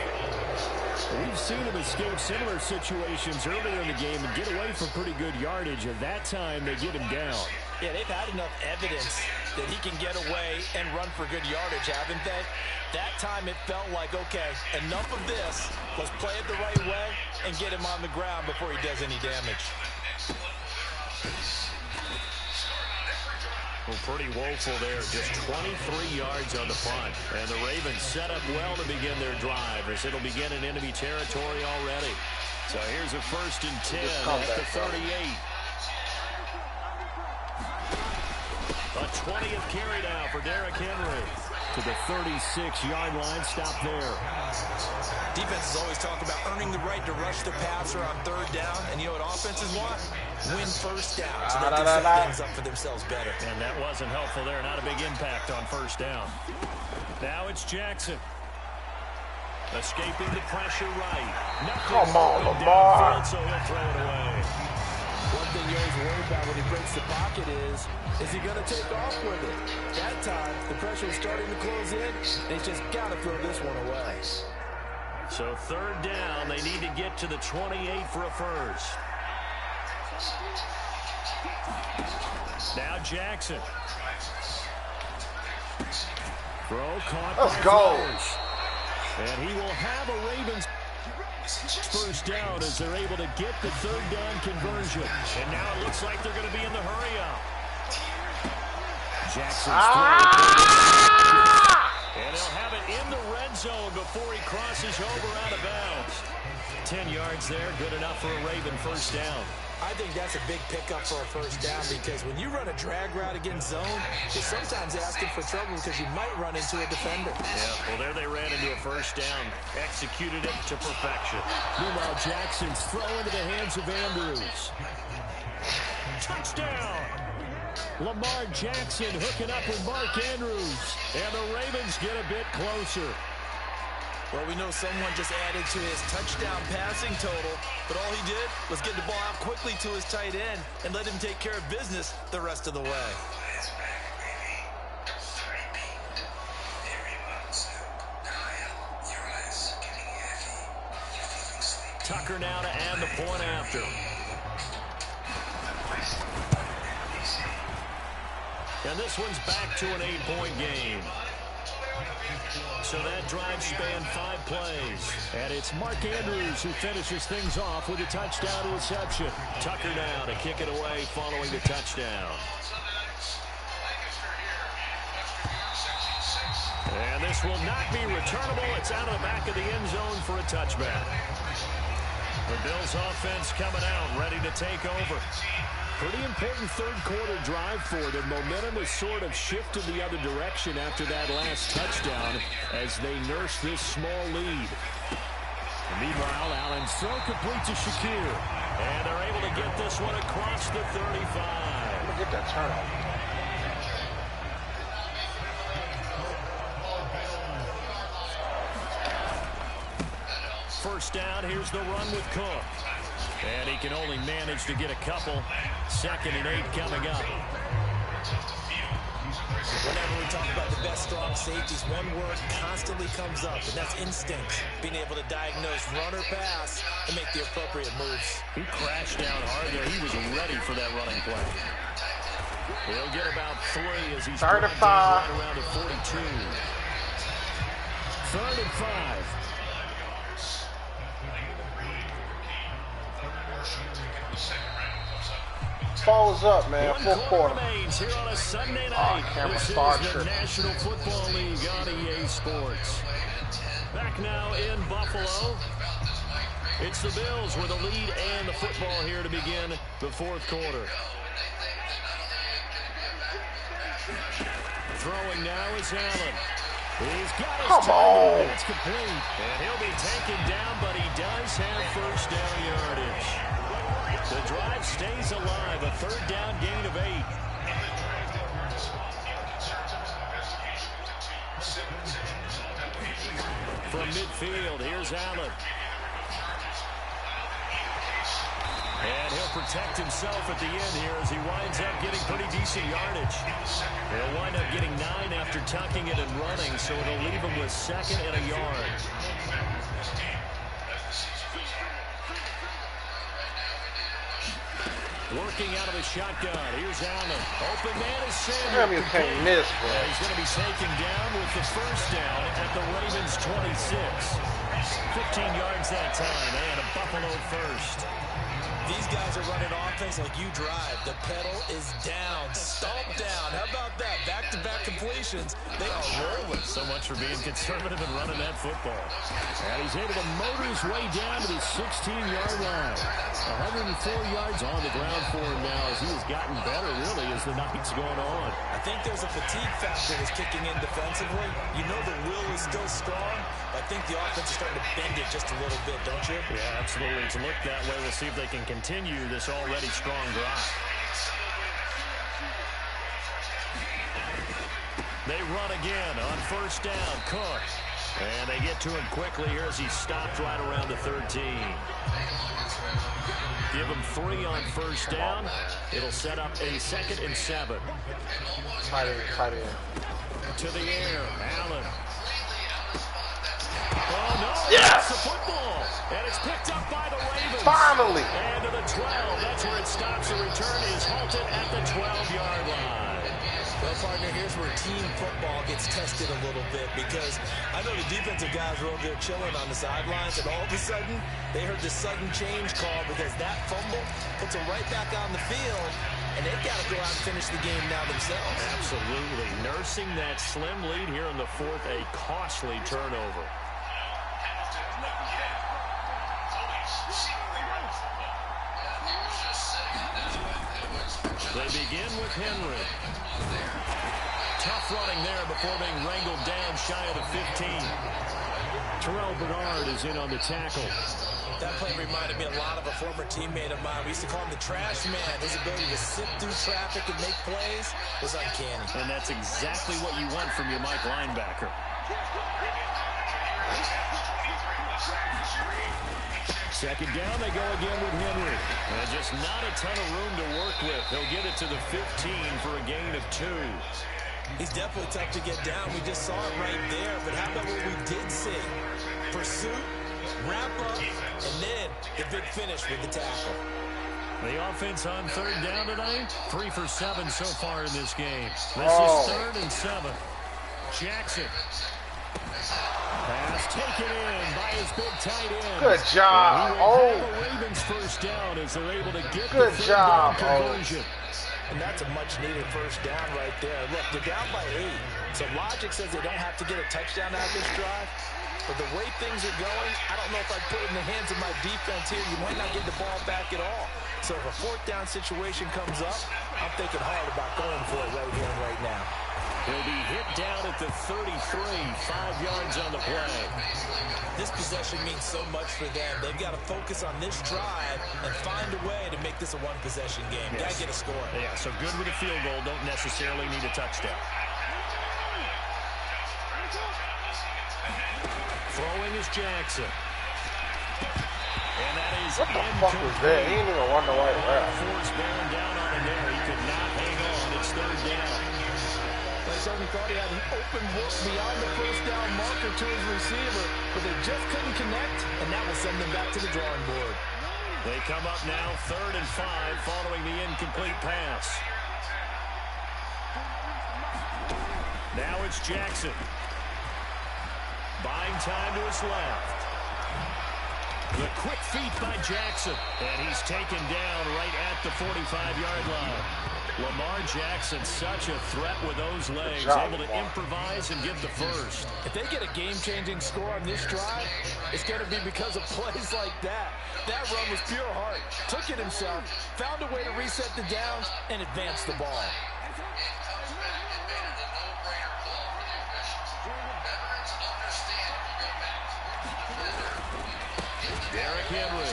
We've seen him escape similar situations earlier in the game and get away from pretty good yardage. At that time, they get him down. Yeah, they've had enough evidence that he can get away and run for good yardage, haven't they? That time it felt like, okay, enough of this. Let's play it the right way and get him on the ground before he does any damage. Well, pretty woeful there. Just 23 yards on the punt. And the Ravens set up well to begin their drive as it'll begin in enemy territory already. So here's a 1st and 10 at the 38. A 20th carry now for Derrick Henry. To the 36-yard line, stop there. Defenses always talk about earning the right to rush the passer on third down. And you know what offenses want? Win first down so they can set things up for themselves better. And that wasn't helpful there. Not a big impact on first down. Now it's Jackson. Escaping the pressure right. Come on, Lamar. So he'll throw it away. One thing you always worry about when he breaks the pocket is he going to take off with it? That time, the pressure is starting to close in. They just got to throw this one away. So third down, they need to get to the 28 for a first. Now Jackson. Throw caught. Let's go. And he will have a Ravens first down as they're able to get the third down conversion. And now it looks like they're going to be in the hurry-up. Jackson's and he'll have it in the red zone before he crosses over out of bounds. 10 yards there, good enough for a Raven first down. I think that's a big pickup for a first down because when you run a drag route against zone, it's sometimes asking for trouble because you might run into a defender. Yeah, well, there they ran into a first down. Executed it to perfection. Meanwhile, Jackson's throw into the hands of Andrews. Touchdown! Lamar Jackson hooking up with Mark Andrews. And the Ravens get a bit closer. Well, we know someone just added to his touchdown passing total, but all he did was get the ball out quickly to his tight end and let him take care of business the rest of the way. Tucker now to add the point after. And this one's back to an 8-point game. So that drive spanned 5 plays. And it's Mark Andrews who finishes things off with a touchdown reception. Tucker now to kick it away following the touchdown. And this will not be returnable. It's out of the back of the end zone for a touchback. The Bills offense coming out, ready to take over. Pretty important third-quarter drive for them. Momentum has sort of shifted the other direction after that last touchdown as they nurse this small lead. Meanwhile, Allen's throw complete to Shakir. And they're able to get this one across the 35. Let me get that turnover. First down, here's the run with Cook. And he can only manage to get a couple. 2nd and 8 coming up. Whenever we talk about the best strong safeties, one word constantly comes up, and that's instinct. Being able to diagnose run or pass and make the appropriate moves. He crashed down hard there. He was ready for that running play. He'll get about 3 as he's right around the 42. 3rd and 5. Balls up, man. Fourth quarter. Here on a Sunday night. This is the National Football League on EA Sports. Back now in Buffalo. It's the Bills with the lead and the football here to begin the 4th quarter. Throwing now is Allen. He's got his target. It's complete. And he'll be taken down, but he does have first down yardage. The drive stays alive. A 3rd down gain of 8. From midfield, here's Allen. And he'll protect himself at the end here as he winds up getting pretty decent yardage. He'll wind up getting 9 after tucking it and running, so it'll leave him with 2nd and a yard. Working out of the shotgun. Here's Allen. Open man is Sanders. You can't miss, bro. He's going to be taken down with the first down at the Ravens 26. 15 yards that time, and a Buffalo first. These guys are running offense like you drive. The pedal is down. Stomp down. How about that? Back-to-back completions. They are rolling. So much for being conservative and running that football. And he's able to motor his way down to the 16-yard line. 104 yards on the ground for him now as he has gotten better, really, as the night's going on. I think there's a fatigue factor that's kicking in defensively. You know the will is still strong. I think the offense is starting to bend it just a little bit, don't you? Yeah, absolutely. It's looked that way. We'll see if they can continue this already strong drive. They run again on first down. Cook. And they get to him quickly here as he stopped right around the 13. Give him 3 on first down. It'll set up a 2nd and 7. Tight end. To the air. Allen. Oh, no. Yes! It's the football. And it's picked up by the Ravens. Finally. And to the 12. That's where it stops. The return is halted at the 12-yard line. Well, partner, here's where team football gets tested a little bit because I know the defensive guys were over there chilling on the sidelines, and all of a sudden, they heard the sudden change call because that fumble puts them right back on the field, and they've got to go out and finish the game now themselves. Absolutely. Nursing that slim lead here in the fourth, a costly turnover. They begin with Henry. Tough running there before being wrangled down shy of the 15. Terrell Bernard is in on the tackle. That play reminded me a lot of a former teammate of mine. We used to call him the trash man. His ability to sift through traffic and make plays was uncanny. And that's exactly what you want from your Mike linebacker. Second down, they go again with Henry. And just not a ton of room to work with. He'll get it to the 15 for a gain of 2. He's definitely tough to get down. We just saw it right there. But how about what we did see? Pursuit, wrap up, and then the big finish with the tackle. The offense on third down tonight, 3 for 7 so far in this game. This is 3rd and 7. Jackson. Pass taken in by his big tight end. Good job. The Ravens first down as they're able to get good the job. conversion. And that's a much-needed first down right there. Look, they're down by 8. So logic says they don't have to get a touchdown out of this drive. But the way things are going, I don't know if I'd put it in the hands of my defense here. You might not get the ball back at all. So if a 4th down situation comes up, I'm thinking hard about going for it right here and right now. He'll be hit down at the 33, 5 yards on the play. This possession means so much for them. They've got to focus on this drive and find a way to make this a one-possession game. Got to get a score. Yeah, so good with a field goal. Don't necessarily need a touchdown. Throwing is Jackson. And that is what the fuck was that? He didn't even run the right route. Force bearing down on him there. He could not hang on. It's 3rd down. They certainly thought he had an open look beyond the first down marker to his receiver, but they just couldn't connect, and that will send them back to the drawing board. They come up now 3rd and 5 following the incomplete pass. Now it's Jackson. Buying time to his left. The quick feet by Jackson, and he's taken down right at the 45-yard line. Lamar Jackson, such a threat with those legs, able to improvise and get the first. If they get a game-changing score on this drive, it's going to be because of plays like that. That run was pure heart. Took it himself, found a way to reset the downs, and advance the ball. Derrick Henry.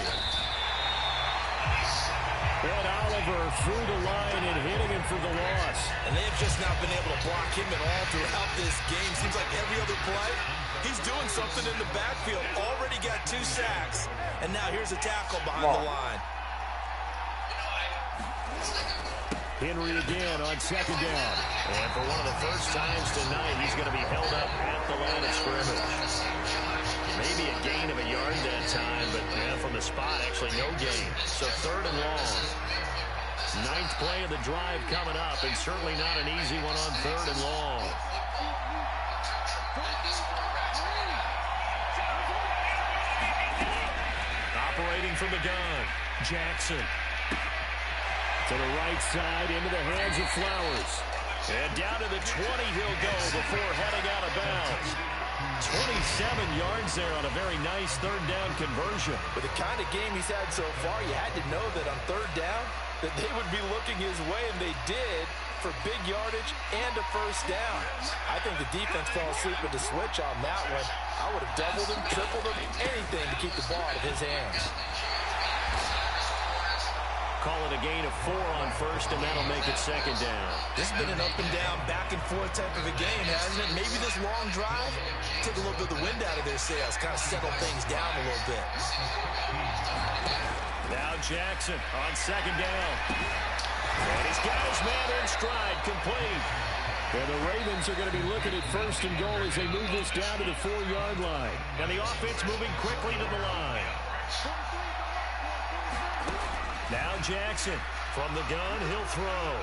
And Oliver through the line and hitting him for the loss. And they've just not been able to block him at all throughout this game. Seems like every other play, he's doing something in the backfield. Already got 2 sacks. And now here's a tackle behind the line. Henry again on 2nd down. And for one of the first times tonight, he's going to be held up at the line of scrimmage. Maybe a gain of a yard that time, but from the spot, actually no gain. So 3rd and long. 9th play of the drive coming up, and certainly not an easy one on 3rd and long. Operating from the gun, Jackson. To the right side, into the hands of Flowers. And down to the 20 he'll go before heading out of bounds. 27 yards there on a very nice 3rd down conversion. With the kind of game he's had so far, you had to know that on 3rd down, that they would be looking his way, and they did, for big yardage and a first down. I think the defense fell asleep with the switch on that one. I would have doubled him, tripled him, anything to keep the ball out of his hands. Call it a gain of 4 on 1st, and that'll make it 2nd down. This has been an up and down, back and forth type of a game, hasn't it? Maybe this long drive took a little bit of the wind out of their sails, kind of settled things down a little bit. Now Jackson on 2nd down. And he's got his man in stride, complete. And the Ravens are going to be looking at 1st and goal as they move this down to the 4-yard line. And the offense moving quickly to the line. Now Jackson from the gun, he'll throw.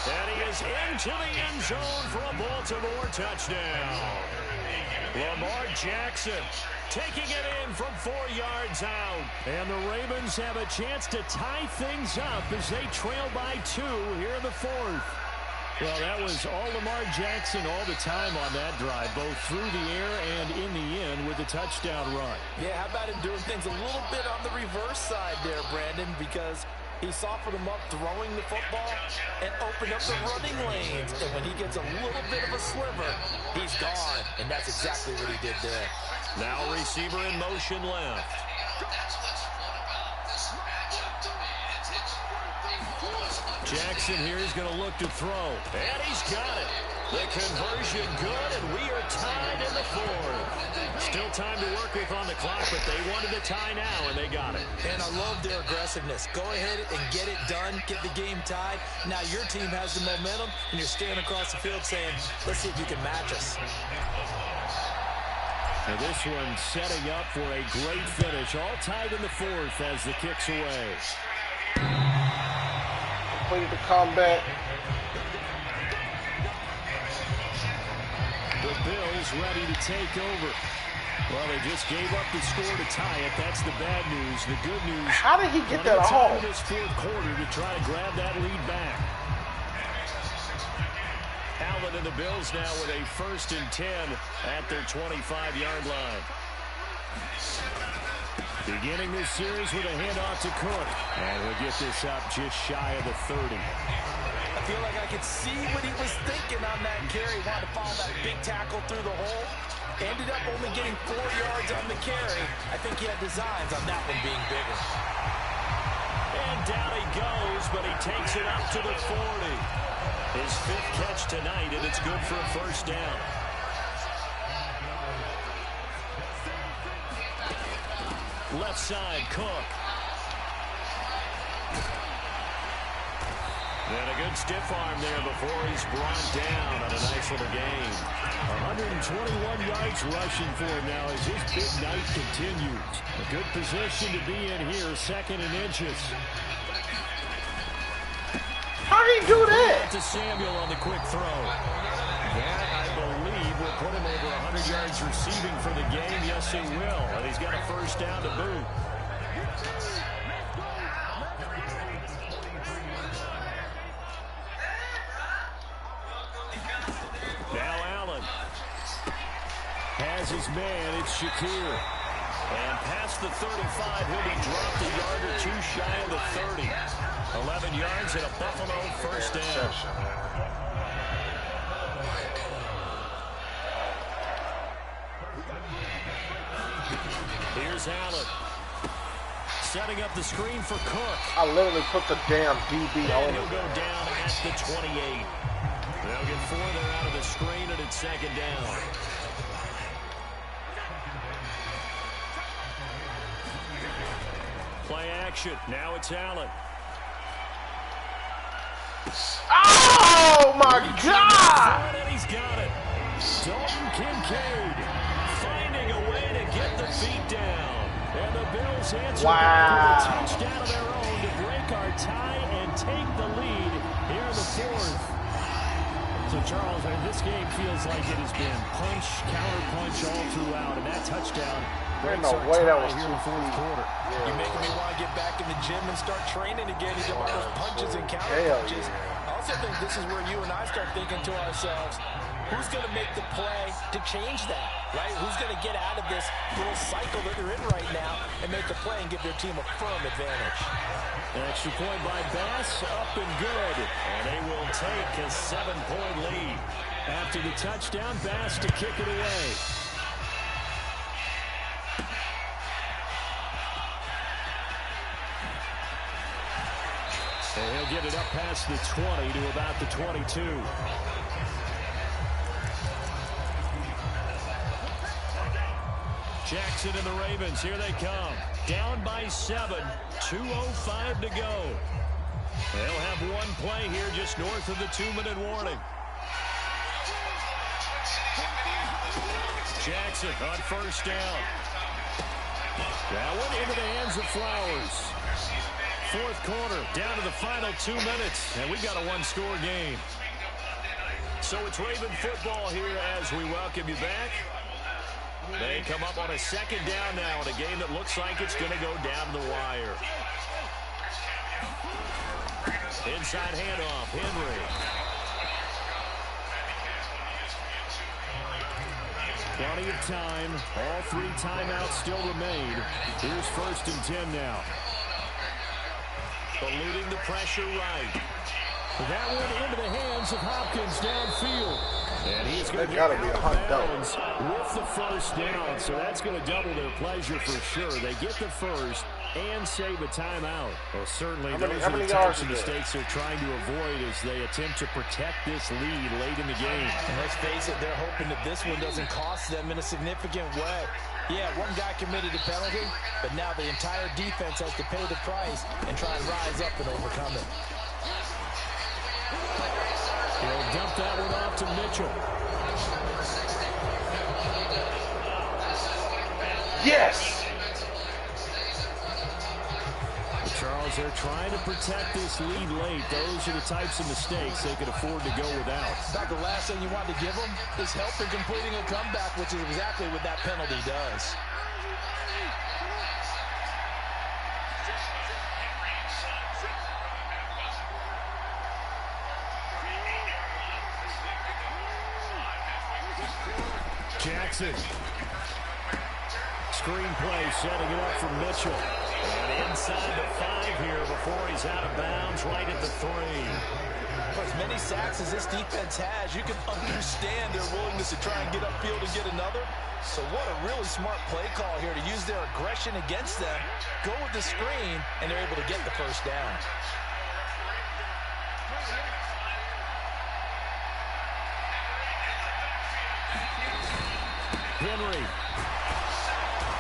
And he is into the end zone for a Baltimore touchdown. Lamar Jackson taking it in from 4 yards out. And the Ravens have a chance to tie things up as they trail by 2 here in the 4th. Well, that was all Lamar Jackson all the time on that drive, both through the air and in the end with a touchdown run. Yeah, how about him doing things a little bit on the reverse side there, Brandon, because he softened him up throwing the football and opened up the running lanes. And when he gets a little bit of a sliver, he's gone. And that's exactly what he did there. Now receiver in motion left. Jackson here is going to look to throw. And he's got it. The conversion good, and we are tied in the 4th. Still time to work with on the clock, but they wanted a tie now, and they got it. And I love their aggressiveness. Go ahead and get it done, get the game tied. Now your team has the momentum, and you're standing across the field saying, let's see if you can match us. And this one setting up for a great finish. All tied in the 4th as the kick's away. Complete the comeback. The Bills ready to take over. Well, they just gave up the score to tie it. That's the bad news. The good news. How did he get that off? In this 4th quarter to try to grab that lead back. Allen and the Bills now with a 1st and 10 at their 25-yard line. Beginning this series with a handoff to Cook. And we'll get this up just shy of the 30. I feel like I could see what he was thinking on that carry. Wanted to follow that big tackle through the hole. Ended up only getting 4 yards on the carry. I think he had designs on that one being bigger. And down he goes, but he takes it up to the 40. His 5th catch tonight, and it's good for a 1st down. Left side, Cook. And a good stiff arm there before he's brought down on a nice little gain. 121 yards rushing for him now as his big night continues. A good position to be in here, 2nd and inches. How did he do that? To Samuel on the quick throw. That, I believe, will put him over 100 yards receiving for the game. Yes, it will. And he's got a 1st down to boot. Now Allen has his man. It's Shakir. And past the 35, he'll be dropped a yard or 2 shy of the 30. 11 yards and a Buffalo 1st down. Here's Allen. Setting up the screen for Cook. I literally put the damn DB on him. He'll go down at the 28. They'll get 4 there out of the screen, and it's 2nd down. Play action. Now it's Allen. Oh, my God! And he's got it. Dalton Kincaid finding a way to get the feet down. And the Bills answer with a touchdown of their own to break our tie and take the lead here in the 4th. So, Charles, this game feels like it has been punch, counter-punch all throughout. And that touchdown breaks our tie here in the 4th quarter. Yeah. You're making me want to get back in the gym and start training again to get all those punches and counter-punches. I also think this is where you and I start thinking to ourselves, who's going to make the play to change that, right? Who's going to get out of this little cycle that they're in right now and make the play and give their team a firm advantage? An extra point by Bass, up and good. And they will take a 7-point lead. After the touchdown, Bass to kick it away. And he'll get it up past the 20 to about the 22. Jackson and the Ravens, here they come. Down by 7, 2:05 to go. They'll have one play here just north of the 2-minute warning. Jackson on 1st down. That one into the hands of Flowers. fourth quarter, down to the final 2 minutes, and we've got a one-score game. So it's Raven football here as we welcome you back. They come up on a second down now in a game that looks like it's going to go down to the wire. Inside handoff, Henry. Plenty of time. All 3 timeouts still remain. Here's 1st and 10 now. Eluding the pressure right. That one into the hands of Hopkins downfield. And he's going to get out of bounds with the first down. So that's going to double their pleasure for sure. They get the first and save a timeout. Well, certainly those are the types of mistakes they're trying to avoid as they attempt to protect this lead late in the game. And let's face it, they're hoping that this one doesn't cost them in a significant way. Yeah, one guy committed a penalty, but now the entire defense has to pay the price and try and rise up and overcome it. He'll dump that one off to Mitchell. Yes! Charles, they're trying to protect this lead late. Those are the types of mistakes they could afford to go without. About the last thing you want to give them is help in completing a comeback, which is exactly what that penalty does. Jackson. Screenplay setting it up for Mitchell. And inside the 5 here before he's out of bounds right at the 3. For as many sacks as this defense has, you can understand their willingness to try and get upfield and get another. So what a really smart play call here to use their aggression against them, go with the screen, and they're able to get the first down. Henry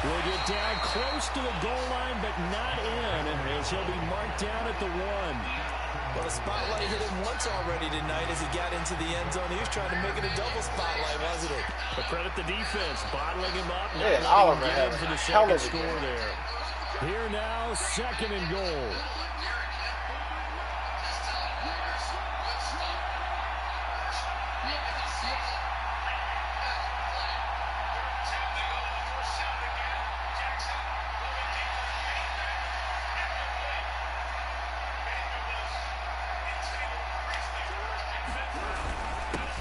will get down close to the goal line, but not in, as he'll be marked down at the 1. Well, the spotlight hit him once already tonight as he got into the end zone. He was trying to make it a double spotlight, wasn't it? But credit the defense, bottling him up, not Yeah, letting Oliver him get in for the second score there. Here now, 2nd and goal.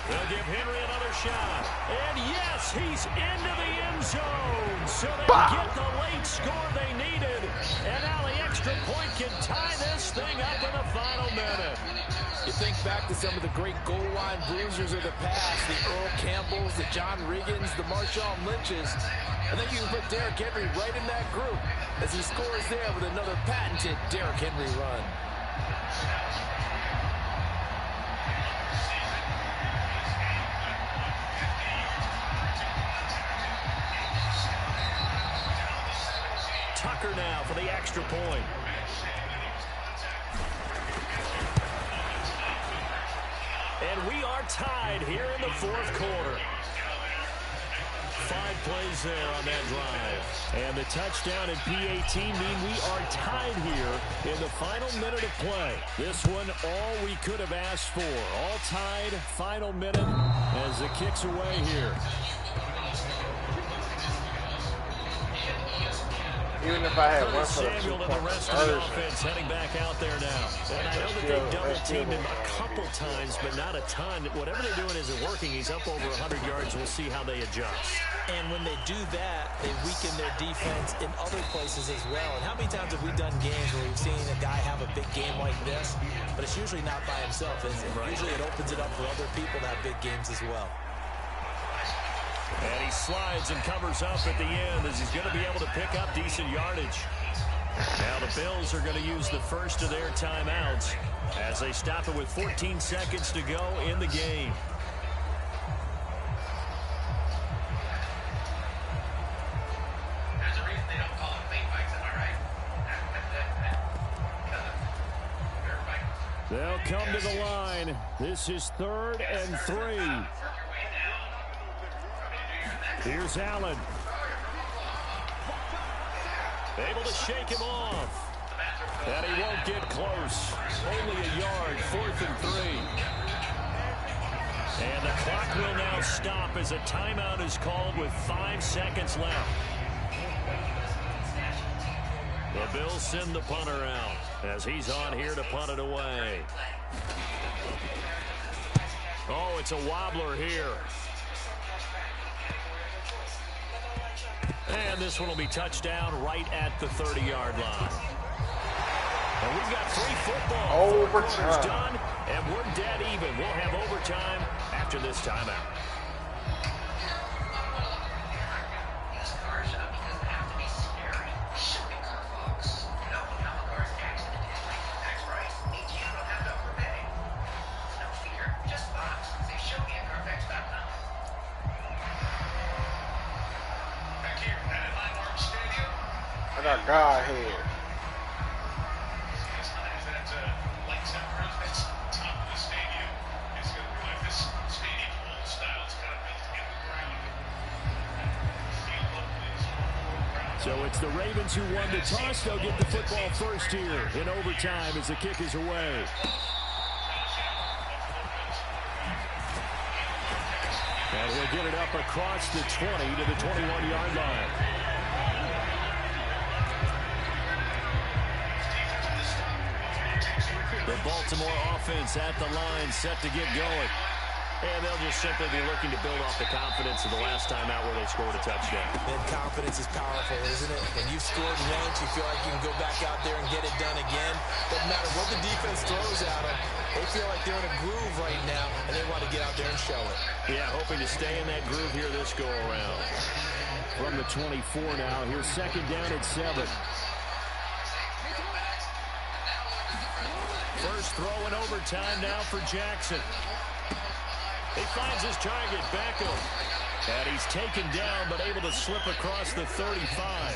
They'll give Henry another shot. And yes, he's into the end zone. So they get the late score they needed. And now the extra point can tie this thing up in the final minute. You think back to some of the great goal line bruisers of the past, the Earl Campbells, the John Riggins, the Marshawn Lynches. I think you can put Derrick Henry right in that group as he scores there with another patented Derrick Henry run. Tucker now for the extra point. And we are tied here in the 4th quarter. 5 plays there on that drive. And the touchdown and PAT mean we are tied here in the final minute of play. This one, all we could have asked for. All tied, final minute as it kicks away here. Even if I had one for the Samuel and the rest of the offense heading back out there now. And I know that they've double-teamed him a couple times, but not a ton. Whatever they're doing isn't working. He's up over 100 yards. We'll see how they adjust. And when they do that, they weaken their defense in other places as well. And how many times have we done games where we've seen a guy have a big game like this, but it's usually not by himself, is it? Right. Usually it opens it up for other people to have big games as well. And he slides and covers up at the end as he's going to be able to pick up decent yardage. Now the Bills are going to use the first of their timeouts as they stop it with 14 seconds to go in the game. There's a reason they don't call them fake bikes, am I right? They'll come to the line. This is 3rd and 3. Here's Allen. Able to shake him off. And he won't get close. Only a yard, 4th and 3. And the clock will now stop as a timeout is called with 5 seconds left. The Bills send the punter out as he's on here to punt it away. Oh, it's a wobbler here. And this one will be touchdown right at the 30-yard line. And we've got free football. Overtime. Done, and we're dead even. We'll have overtime after this timeout. I got God here. So it's the Ravens who won the toss. They'll get the football first here in overtime as the kick is away. And he'll get it up across the 20 to the 21-yard line. The Baltimore offense at the line, set to get going. And they'll just simply be looking to build off the confidence of the last time out where they scored a touchdown. And confidence is powerful, isn't it? When you've scored once, you feel like you can go back out there and get it done again. Doesn't matter what the defense throws at them. They feel like they're in a groove right now, and they want to get out there and show it. Yeah, hoping to stay in that groove here this go-around. From the 24 now, here's 2nd down at 7. First throw in overtime now for Jackson. He finds his target, Beckham. And he's taken down, but able to slip across the 35.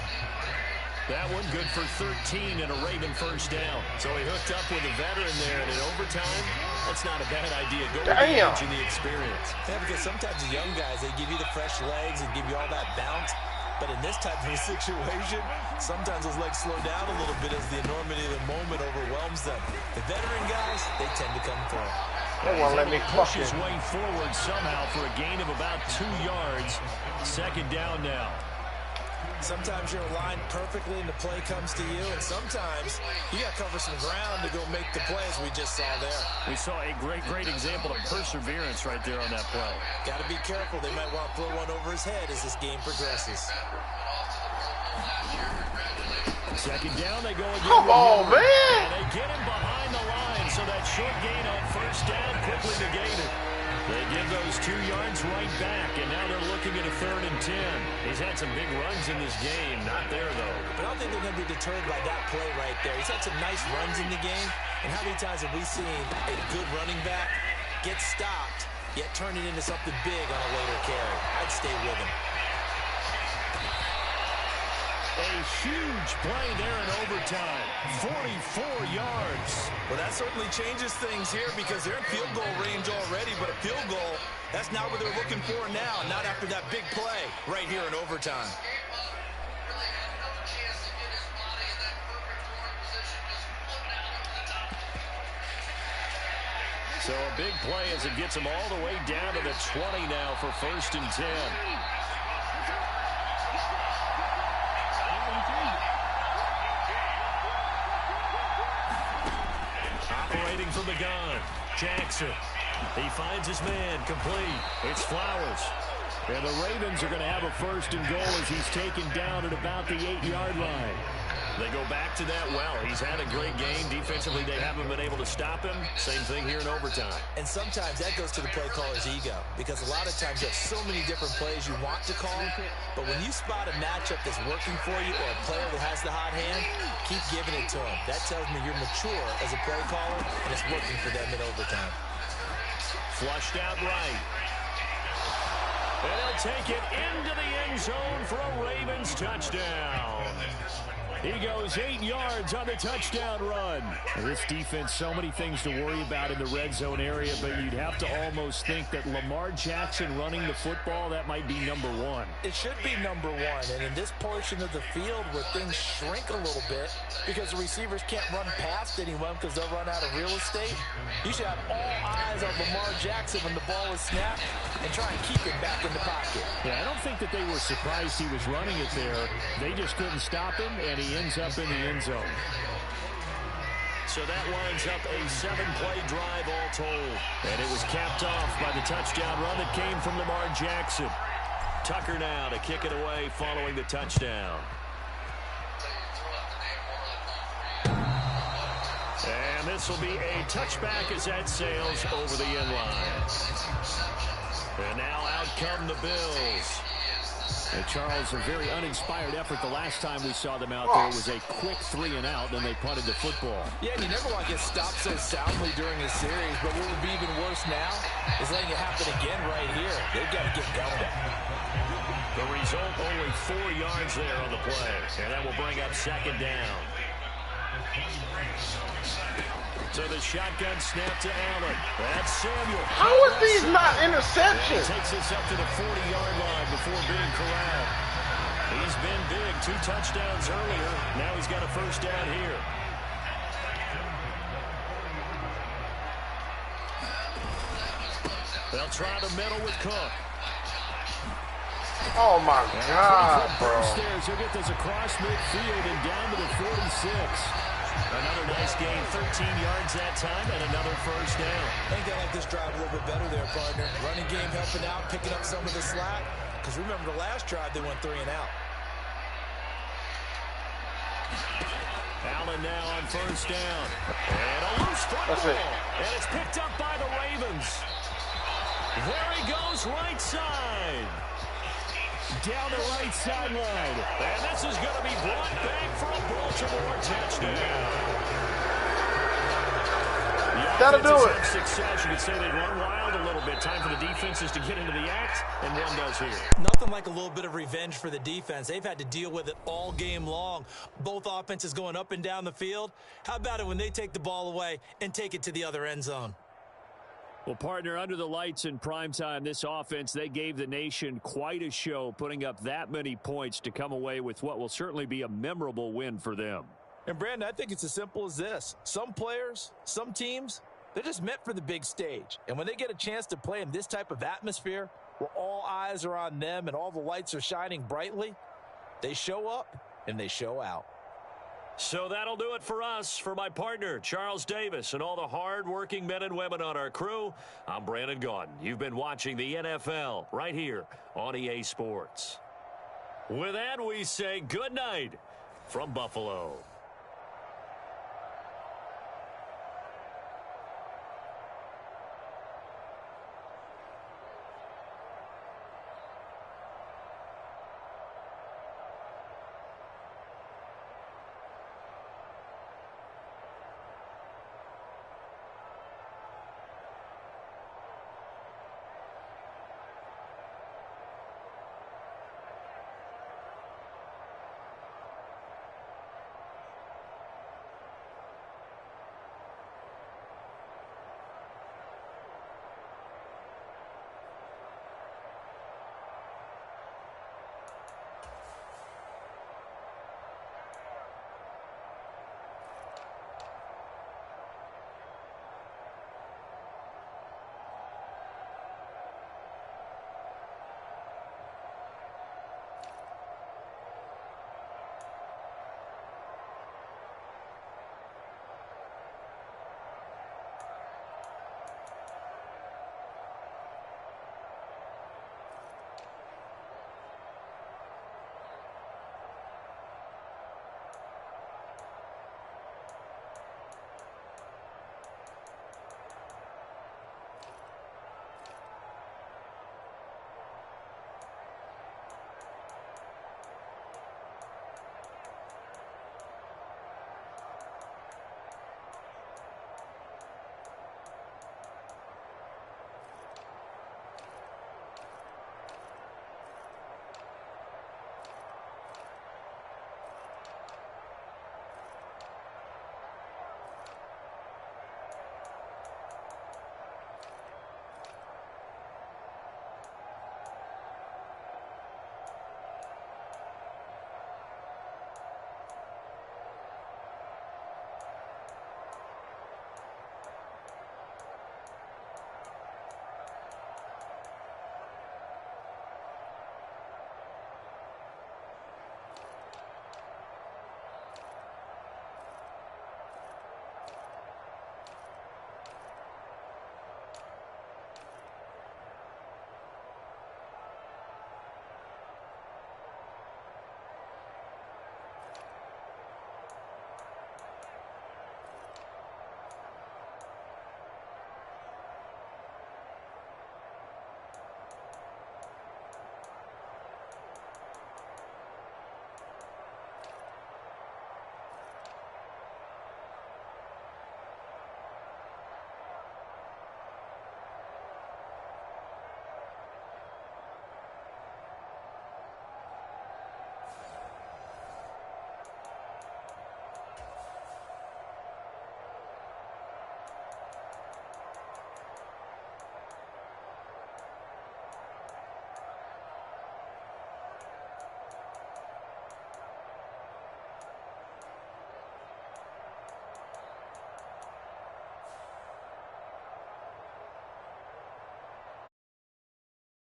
That one good for 13 and a Raven first down. So he hooked up with a veteran there, and in overtime, that's not a bad idea. Go Damn. in the experience. Yeah, because sometimes the young guys, they give you the fresh legs and give you all that bounce. But in this type of a situation, sometimes those legs slow down a little bit as the enormity of the moment overwhelms them. The veteran guys, they tend to come through. They won't let me push fucking his way forward somehow for a gain of about 2 yards. 2nd down now. Sometimes you're aligned perfectly and the play comes to you, and sometimes you got to cover some ground to go make the play, as we just saw there. We saw a great example of perseverance right there on that play. Got to be careful. They might want to throw one over his head as this game progresses. 2nd down, they go again. Come on, man! And they get him behind the line, so that short gain on first down quickly negated. They give those 2 yards right back, and now they're looking at a 3rd and 10. He's had some big runs in this game. Not there, though. But I don't think they're going to be deterred by that play right there. He's had some nice runs in the game, and how many times have we seen a good running back get stopped, yet turn it into something big on a later carry? I'd stay with him. A huge play there in overtime. 44 yards. Well, that certainly changes things here because they're in field goal range already, but a field goal, that's not what they're looking for now, not after that big play right here in overtime. So a big play as it gets him all the way down to the 20 now for 1st and 10. Operating from the gun, Jackson. He finds his man, complete. It's Flowers. And the Ravens are going to have a 1st and goal as he's taken down at about the 8-yard line. They go back to that well. He's had a great game. Defensively, they haven't been able to stop him. Same thing here in overtime. And sometimes that goes to the play caller's ego, because a lot of times you have so many different plays you want to call, but when you spot a matchup that's working for you or a player that has the hot hand, keep giving it to him. That tells me you're mature as a play caller, and it's working for them in overtime. Flushed out right. And he'll take it into the end zone for a Ravens touchdown. He goes 8 yards on the touchdown run. This defense, so many things to worry about in the red zone area, but you'd have to almost think that Lamar Jackson running the football, that might be number one. It should be number one, and in this portion of the field where things shrink a little bit because the receivers can't run past anyone because they'll run out of real estate, you should have all eyes on Lamar Jackson when the ball is snapped and try and keep it back in the pocket. Yeah, I don't think that they were surprised he was running it there. They just couldn't stop him, and he ends up in the end zone. So that winds up a 7-play drive all told. And it was capped off by the touchdown run that came from Lamar Jackson. Tucker now to kick it away following the touchdown. And this will be a touchback as that sails over the end line. And now out come the Bills. And Charles, a very uninspired effort the last time we saw them out there. It was a quick 3-and-out, and they punted the football. Yeah, and you never want to get stopped so soundly during a series, but what would be even worse now is letting it happen again right here. They've got to get going. The result, only 4 yards there on the play, and that will bring up second down. So the shotgun snap to Allen. That's Samuel. How are these not interceptions? He takes us up to the 40-yard line before being corralled. He's been big. 2 touchdowns earlier. Now he's got a first down here. They'll try the middle with Cook. Oh, my God, bro. Upstairs, he'll get this across midfield and down to the 46. Another nice gain, 13 yards that time, and another first down. I think they like this drive a little bit better there, partner. Running game helping out, picking up some of the slack. Because remember the last drive, they went 3-and-out. Allen now on first down. And a loose football. And it's picked up by the Ravens. There he goes, right side. Down the right sideline. And this is going to be brought back for a Baltimore touchdown. That'll do it. Success. You could say they run wild a little bit. Time for the defenses to get into the act, and one does here. Nothing like a little bit of revenge for the defense. They've had to deal with it all game long. Both offenses going up and down the field. How about it when they take the ball away and take it to the other end zone? Well, partner, under the lights in primetime, this offense, they gave the nation quite a show, putting up that many points to come away with what will certainly be a memorable win for them. And, Brandon, I think it's as simple as this. Some players, some teams, they're just meant for the big stage. And when they get a chance to play in this type of atmosphere where all eyes are on them and all the lights are shining brightly, they show up and they show out. So that'll do it for us. For my partner, Charles Davis, and all the hard-working men and women on our crew, I'm Brandon Gaudin. You've been watching the NFL right here on EA Sports. With that, we say good night from Buffalo.